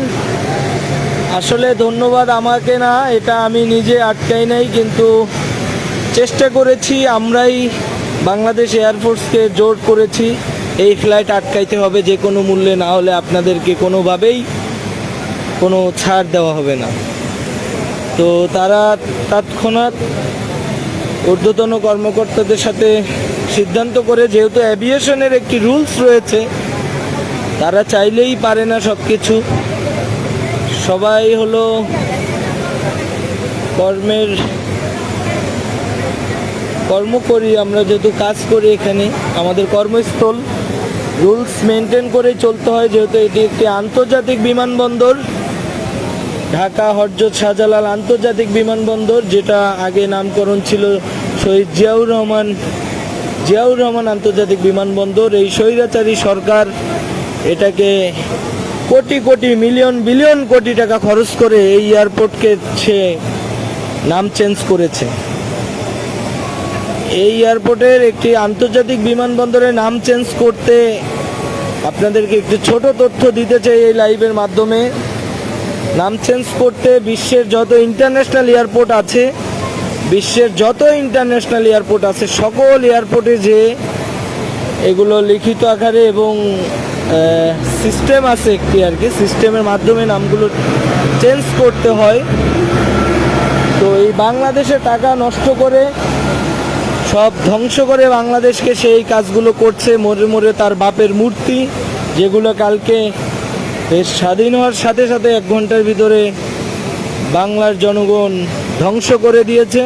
আসলে ধন্যবাদ আমাকে না, এটা আমি নিজে আটকাই নাই, কিন্তু চেষ্টা করেছি, আমরাই বাংলাদেশ এয়ারফোর্সকে জোর করেছি এই ফ্লাইট আটকাইতে হবে যে কোনো মূল্যে, না হলে আপনাদেরকে কোনোভাবেই কোনো ছাড় দেওয়া হবে না। তো তারা তৎক্ষণাৎ ঊর্ধ্বতন কর্মকর্তাদের সাথে সিদ্ধান্ত করে, যেহেতু অ্যাভিয়েশনের একটি রুলস রয়েছে, তারা চাইলেই পারে না সব কিছু। সবাই হলো কর্ম করি, আমরা যেহেতু কাজ করি এখানে, আমাদের কর্মস্থল রুলস মেনটেন করে চলতে হয়। যেহেতু এটি একটি আন্তর্জাতিক বিমানবন্দর, ঢাকা হযরত শাহজালাল আন্তর্জাতিক বিমানবন্দর, যেটা আগে নামকরণ ছিল শহীদ জিয়াউর রহমান আন্তর্জাতিক বিমানবন্দর। এই স্বৈরাচারী সরকার এটাকে কোটি কোটি বিলিয়ন কোটি টাকা খরচ করে এই এয়ারপোর্টকে সে নাম চেঞ্জ করেছে। এই এয়ারপোর্টের একটি আন্তর্জাতিক বিমানবন্দরের নাম চেঞ্জ করতে আপনাদেরকে একটি ছোট তথ্য দিতে চাই এই লাইভের মাধ্যমে। নাম চেঞ্জ করতে বিশ্বের যত ইন্টারন্যাশনাল এয়ারপোর্ট আছে সকল এয়ারপোর্টে যে এগুলো লিখিত আকারে এবং সিস্টেম আছে একটি আর কি, সিস্টেমের মাধ্যমে নামগুলো চেঞ্জ করতে হয়। তো এই বাংলাদেশে টাকা নষ্ট করে, সব ধ্বংস করে বাংলাদেশকে সেই কাজগুলো করছে। মোড়ে তার বাপের মূর্তি, যেগুলো কালকে দেশ স্বাধীন হওয়ার সাথে সাথে 1 ঘন্টার ভিতরে বাংলার জনগণ ধ্বংস করে দিয়েছে।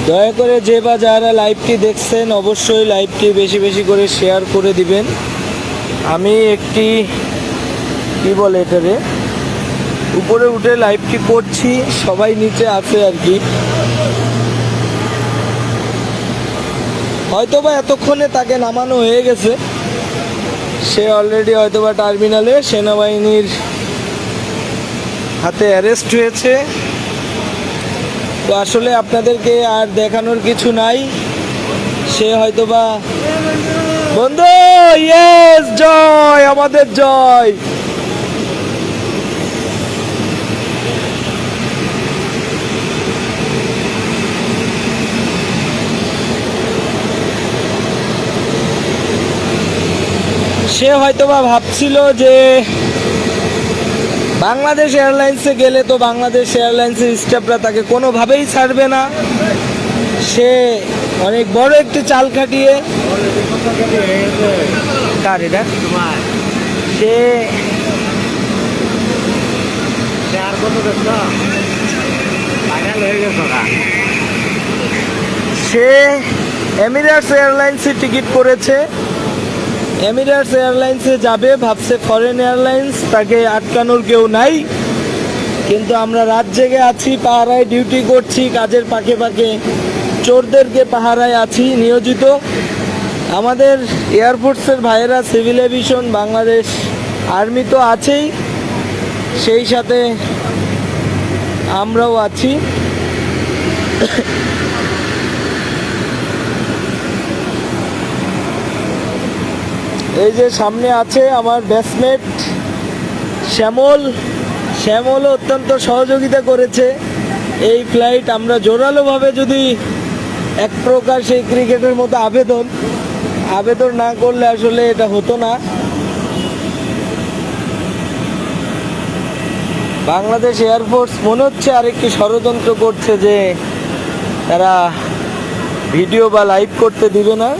দয়া করে যে বা যারা লাইভটি দেখছেন অবশ্যই লাইভটি বেশি বেশি করে শেয়ার করে দিবেন। আমি একটি কি বলে এটারে উপরে উঠে লাইভটি করছি, সবাই নিচে আছে আর কি। হয়তোবা এতক্ষণে তাকে নামানো হয়ে গেছে, সে অলরেডি হয়তোবা টার্মিনালে সেনাবাহিনীর হাতে অ্যারেস্ট হয়েছে। তো আসলে আপনাদেরকে আর দেখানোর কিছু নাই, সে হয়তোবা বন্ধু ইয়েস জয়, আমাদের জয়। সে হয়তোবা ভাবছিল যে বাংলাদেশ এয়ারলাইন্সে গেলে তো বাংলাদেশ এয়ারলাইন্সের স্টাফরা তাকে কোনোভাবেই ছাড়বে না। সে অনেক বড় একটি চাল খাটিয়ে সে কত ব্যস্তা ফাইনাল হয়ে গেছে না সে এমিরেটস এয়ারলাইন্সে টিকিট করেছে, এমিরেটস এয়ারলাইন্সে যাবে ভাবছে ফরেন এয়ারলাইন্স, তাকে আটকানোর কেউ নাই। কিন্তু আমরা রাত জেগে আছি, পাহারায় ডিউটি করছি, কাজের পাকে পাকে চোরদেরকে পাহারায় আছি নিয়োজিত। আমাদের এয়ারফোর্সের ভাইয়েরা, সিভিল এভিয়েশন, বাংলাদেশ আর্মি তো আছেই, সেই সাথে আমরাও আছি। এই যে সামনে আছে আমার ব্যাটসমেট শ্যামল, শ্যামলও অত্যন্ত সহযোগিতা করেছে এই ফ্লাইট। আমরা জোরালোভাবে যদি এক প্রকার সেই ক্রিকেটের মতো আবেদন না করলে আসলে এটা হতো না। বাংলাদেশ এয়ারফোর্স মনে হচ্ছে আরেকটি ষড়যন্ত্র করছে যে তারা ভিডিও বা লাইভ করতে দিবে না।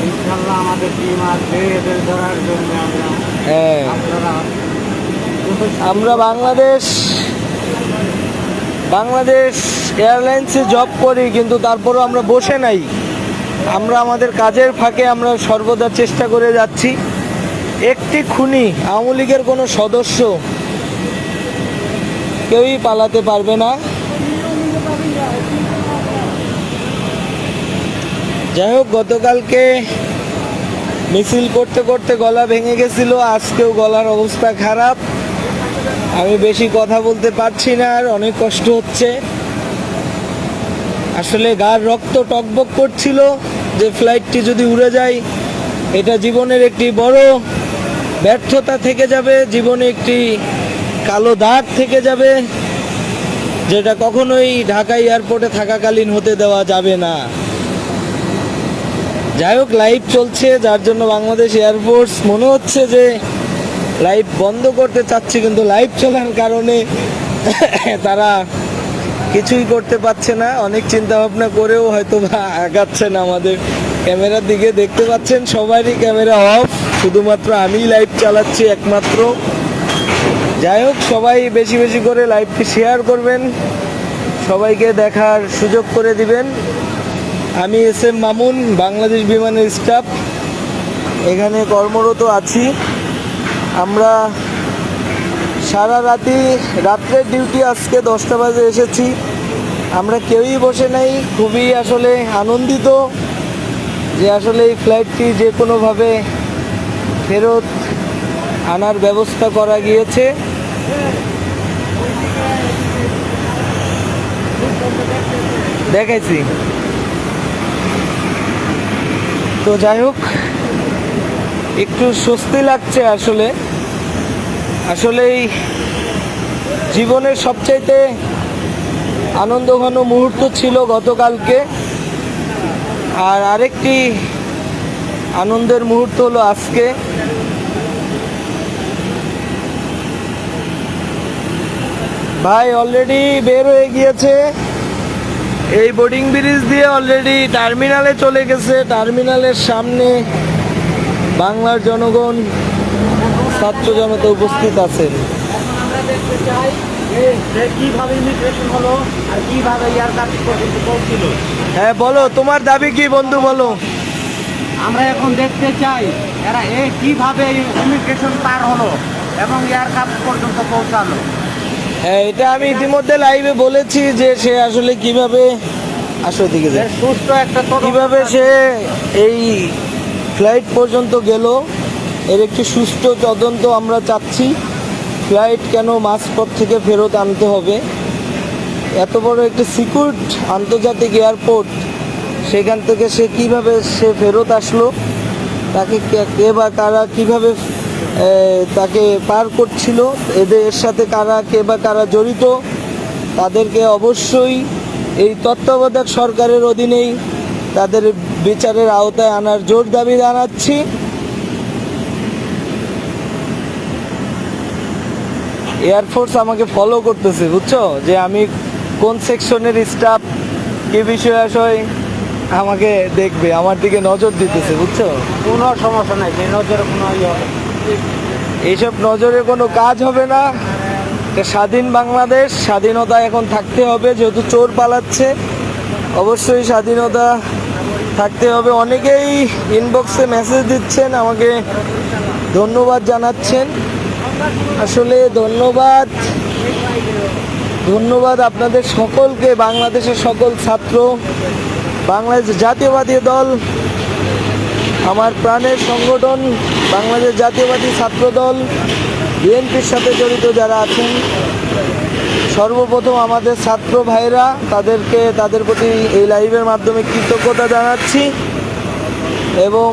ইনশাআল্লাহ আমাদের টিম আসবে এদের ধরার জন্য। হ্যাঁ, আপনারা আমরা বাংলাদেশ এয়ারলাইন্সে জব করি, কিন্তু তারপরও আমরা বসে নাই। আমরা আমাদের কাজের ফাঁকে আমরা সর্বদা চেষ্টা করে যাচ্ছি। একটি খুনি আওয়ামী লীগের কোনো সদস্য কেউই পালাতে পারবে না। যাই হোক, গতকালকে মিছিল করতে করতে গলা ভেঙে গেছিল, আজকেও গলার অবস্থা খারাপ। আমি বেশি কথা বলতে পারছি না, আর অনেক কষ্ট হচ্ছে। আসলে গার রক্ত টকবক করছিল যে ফ্লাইটটি যদি উড়ে যায় এটা জীবনের একটি বড় ব্যর্থতা থেকে যাবে, জীবনে একটি কালো দাগ থেকে যাবে, যেটা কখনোই ঢাকা এয়ারপোর্টে থাকাকালীন হতে দেওয়া যাবে না। যাই হোক, লাইভ চলছে, যার জন্য বাংলাদেশ এয়ারফোর্স মনে হচ্ছে যে লাইভ বন্ধ করতে চাচ্ছি, কিন্তু লাইভ চলার কারণে তারা কিছুই করতে পারছে না। অনেক চিন্তা ভাবনা করেও হয়তো বা আগাচ্ছে না। আমাদের ক্যামেরার দিকে দেখতে পাচ্ছেন সবারই ক্যামেরা অফ, শুধুমাত্র আমিই লাইভ চালাচ্ছি একমাত্র। যাই হোক, সবাই বেশি বেশি করে লাইভটি শেয়ার করবেন, সবাইকে দেখার সুযোগ করে দিবেন। আমি SM মামুন, বাংলাদেশ বিমানের স্টাফ, এখানে কর্মরত আছি। আমরা সারা রাত্রের ডিউটি, আজকে 10টা বাজে এসেছি। আমরা কেউই বসে নাই, খুবই আসলে আনন্দিত যে আসলে এই ফ্লাইটটি যে কোনোভাবে ফেরত আনার ব্যবস্থা করা গিয়েছে। দেখাইছি তো। যাই হোক, একটু স্বস্তি লাগছে। আসলেই জীবনের সবচাইতে আনন্দঘন মুহূর্ত ছিল গতকালকে, আর আরেকটি আনন্দের মুহূর্ত হলো আজকে। ভাই অলরেডি বের হয়ে গিয়েছে, এই বোর্ডিং ব্রিজ দিয়ে অলরেডি টার্মিনালে চলে গেছে। টার্মিনালের সামনে বাংলার জনগণ, ছাত্র জনতা উপস্থিত আছেন। আমরা দেখতে চাই যে কিভাবে ইমিগ্রেশন হলো আর কিভাবে এয়ারক্রাফট পর্যন্ত পৌঁছিল। হ্যাঁ বলো, তোমার দাবি কি বন্ধু, বলো। আমরা এখন দেখতে চাই এরা কিভাবে ইমিগ্রেশন পার হলো এবং এয়ারক্রাফট পর্যন্ত পৌঁছালো। হ্যাঁ, এটা আমি ইতিমধ্যে লাইভে বলেছি যে সে আসলে কিভাবে দিকে যায়, সুষ্ঠু একটা কিভাবে সে এই ফ্লাইট পর্যন্ত গেল, এর একটি সুষ্ঠু তদন্ত আমরা চাচ্ছি। ফ্লাইট কেন মাঝপথ থেকে ফেরত আনতে হবে? এত বড় একটি সিকিউরড আন্তর্জাতিক এয়ারপোর্ট, সেখান থেকে সে কিভাবে ফেরত আসলো, তাকে কে বা কারা কিভাবে তাকে পার করছিল, এর সাথে কে বা কারা জড়িত, তাদেরকে অবশ্যই এই তত্ত্বাবধায়ক সরকারের অধীনেই তাদের বিচারের আওতায় আনার জোর দাবি জানাচ্ছি। এয়ারফোর্স আমাকে ফলো করতেছে, বুঝছো, যে আমি কোন সেকশনের স্টাফ, কি বিষয় আমাকে দেখবে, আমার দিকে নজর দিতেছে, বুঝছো। কোনো সমস্যা নাই, সেই নজরে কোনো এইসব নজরে কোনো কাজ হবে না। একটা স্বাধীন বাংলাদেশ, স্বাধীনতা এখন থাকতে হবে, যেহেতু চোর পালাচ্ছে অবশ্যই স্বাধীনতা থাকতে হবে। অনেকেই ইনবক্সে মেসেজ দিচ্ছেন, আমাকে ধন্যবাদ জানাচ্ছেন। আসলে ধন্যবাদ আপনাদের সকলকে, বাংলাদেশের সকল ছাত্র, বাংলাদেশ জাতীয়বাদী দল, আমার প্রাণের সংগঠন বাংলাদেশ জাতীয়বাদী ছাত্র দল, বিএনপির সাথে জড়িত যারা আছেন, সর্বপ্রথম আমাদের ছাত্র ভাইরা, তাদের প্রতি এই লাইভের মাধ্যমে কৃতজ্ঞতা জানাচ্ছি এবং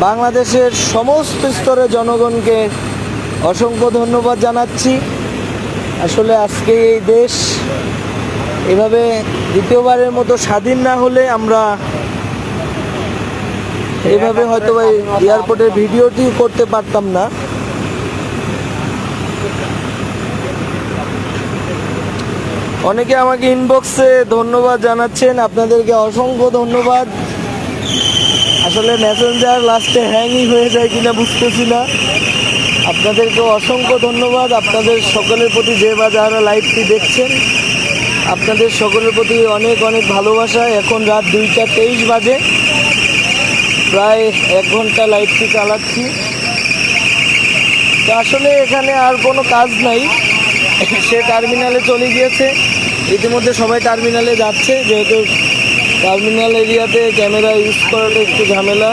বাংলাদেশের সমস্ত স্তরের জনগণকে অসংখ্য ধন্যবাদ জানাচ্ছি। আসলে আজকে এই দেশ এভাবে দ্বিতীয়বারের মতো স্বাধীন না হলে আমরা এভাবে হয়তো এয়ারপোর্টের ভিডিওটি করতে পারতাম না। অনেকে আমাকে ইনবক্সে ধন্যবাদ জানাচ্ছেন, আপনাদেরকে অসংখ্য ধন্যবাদ। আসলে মেসেঞ্জার লাস্টে হ্যাংই হয়ে যায় কিনা বুঝতেছি না। আপনাদেরকে অসংখ্য ধন্যবাদ, আপনাদের সকলের প্রতি যে বা যারা লাইভটি দেখছেন আপনাদের সকলের প্রতি অনেক অনেক ভালোবাসা। এখন রাত 2:23 বাজে, প্রায় 1 ঘন্টা লাইভটি চালাচ্ছি। তো আসলে এখানে আর কোনো কাজ নাই, সে টার্মিনালে চলে গিয়েছে। ইতিমধ্যে সবাই টার্মিনালে যাচ্ছে, যেহেতু টার্মিনাল এরিয়াতে ক্যামেরা ইউজ করাটা একটু ঝামেলা।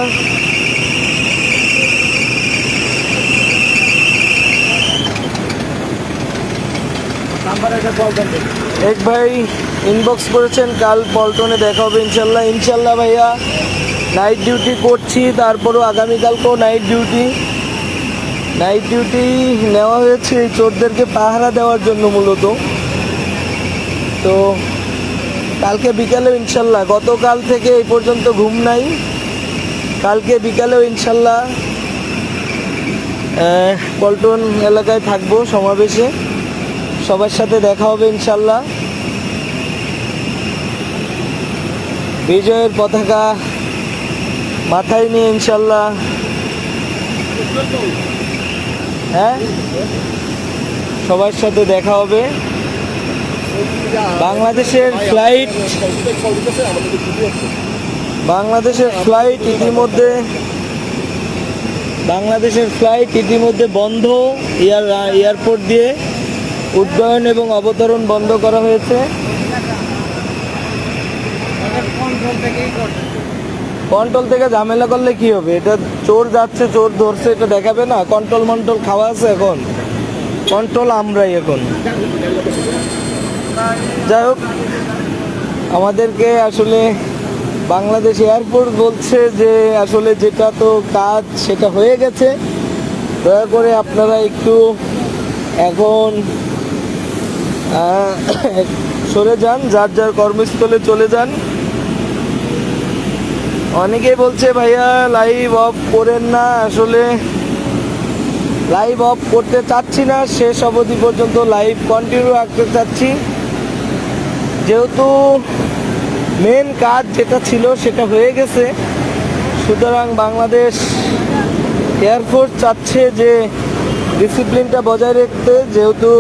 এক ভাই ইনবক্স করেছেন, কাল পল্টনে দেখা হবে ইনশাল্লাহ। ইনশাল্লাহ ভাইয়া, নাইট ডিউটি করছি, তারপরও আগামীকালকেও নাইট ডিউটি নেওয়া হয়েছে এই চোরদেরকে পাহারা দেওয়ার জন্য মূলত। তো কালকে বিকালেও ইনশাল্লাহ, গতকাল থেকে এই পর্যন্ত ঘুম নাই, কালকে বিকালেও ইনশাল্লাহ পল্টন এলাকায় থাকবো সমাবেশে, সবার সাথে দেখা হবে ইনশাল্লাহ। বিজয়ের পতাকা মাথায় নিয়ে ইনশাল্লাহ, হ্যাঁ, সবার সাথে দেখা হবে। বাংলাদেশের ফ্লাইট ইতিমধ্যে বন্ধ, এয়ারপোর্ট দিয়ে উড্ডয়ন এবং অবতরণ বন্ধ করা হয়েছে। কন্ট্রোল থেকে ঝামেলা করলে কি হবে? এটা চোর যাচ্ছে, চোর ধরছে, এটা দেখাবে না? কন্ট্রোল খাওয়া আছে এখন, কন্ট্রোল আমরাই এখন। যাই হোক, আমাদেরকে আসলে বাংলাদেশ এয়ারপোর্ট বলছে যে আসলে যেটা তো কাজ সেটা হয়ে গেছে, দয়া করে আপনারা একটু এখন সরে যান, যার যার কর্মস্থলে চলে যান। অনেকেই বলছে ভাইয়া লাইভ অফ করেন না, আসলে লাইভ অফ করতে চাচ্ছি না, শেষ অবধি পর্যন্ত লাইভ কন্টিনিউ রাখতে চাচ্ছি। যেহেতু মেন কাজ যেটা ছিল সেটা হয়ে গেছে, সুতরাং বাংলাদেশ এয়ারফোর্স চাচ্ছে যে ডিসিপ্লিনটা বজায় রাখতে, যেহেতু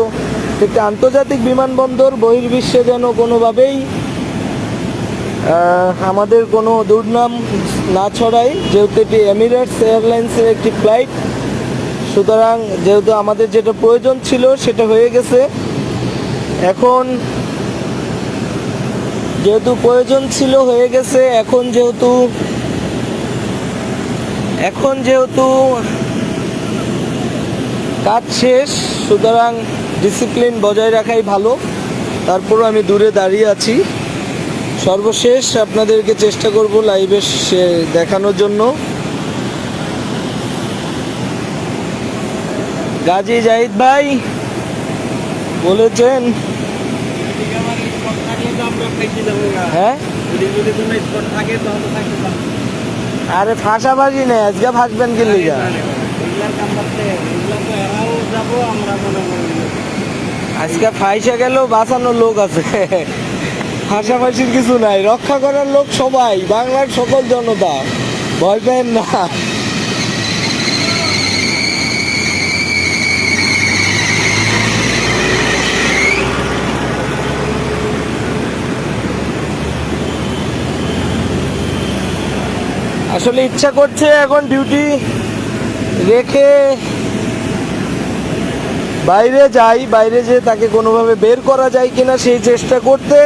একটি আন্তর্জাতিক বিমানবন্দর, বহির্বিশ্বে যেন কোনোভাবেই আমাদের কোনো দুর্নাম না ছড়ায়, যেহেতু এটি এমিরেটস এয়ারলাইন্সের একটি ফ্লাইট। সুতরাং যেহেতু আমাদের যেটা প্রয়োজন ছিল সেটা হয়ে গেছে, এখন যেহেতু প্রয়োজন ছিল হয়ে গেছে, এখন যেহেতু কাজ শেষ, সুতরাং ডিসিপ্লিন বজায় রাখাই ভালো। তারপরও আমি দূরে দাঁড়িয়ে আছি। সর্বশেষ আপনাদেরকে চেষ্টা করব লাইভে দেখানোর জন্য। গাজী জাহিদ ভাই বলেছেন, হ্যাঁ, আরে ফাঁসাবাজি নেই, আজকে ফাঁসবেন কি লিগা? আজকে ফাইসা গেলেও বাঁচানোর লোক আছে, ফাঁসাফাঁসির কিছু নাই, রক্ষা করার লোক সবাই, বাংলার সকল জনতা, ভয় পেন না। আসলে ইচ্ছা করছে এখন ডিউটি রেখে বাইরে যাই, বাইরে যেয়ে তাকে কোনোভাবে বের করা যায় কিনা সেই চেষ্টা করতে,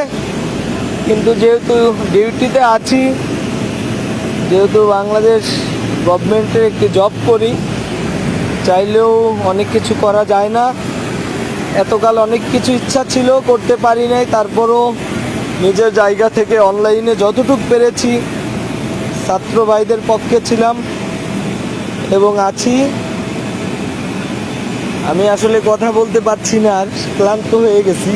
কিন্তু যেহেতু ডিউটিতে আছি, যেহেতু বাংলাদেশ গভর্নমেন্টের একটি জব করি, চাইলেও অনেক কিছু করা যায় না। এতকাল অনেক কিছু ইচ্ছা ছিল, করতে পারি নাই, তারপরও নিজের জায়গা থেকে অনলাইনে যতটুকু পেরেছি ছাত্র ভাইদের পক্ষে ছিলাম এবং আছি। আমি আসলে কথা বলতে পারছি না, আর ক্লান্ত হয়ে গেছি।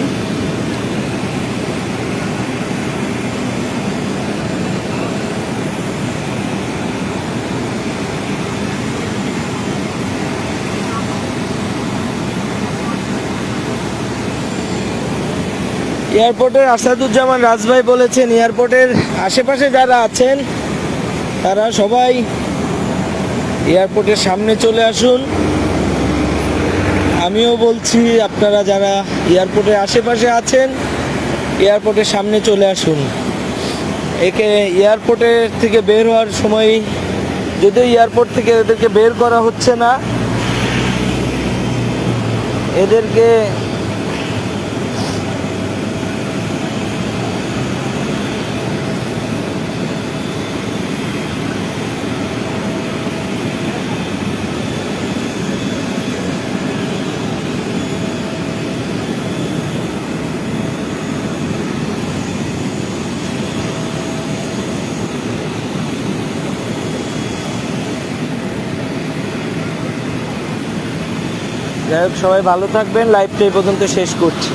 এয়ারপোর্টের আসাদুজ্জামান রাজভাই বলেছেন এয়ারপোর্টের আশেপাশে যারা আছেন তারা সবাই এয়ারপোর্টের সামনে চলে আসুন। আমিও বলছি আপনারা যারা এয়ারপোর্টের আশেপাশে আছেন এয়ারপোর্টের সামনে চলে আসুন। একে এয়ারপোর্টের থেকে বের হওয়ার সময়, যদিও এয়ারপোর্ট থেকে এদেরকে বের করা হচ্ছে না, এদেরকে যাই হোক, সবাই ভালো থাকবেন। লাইভটা এই পর্যন্ত শেষ করছি।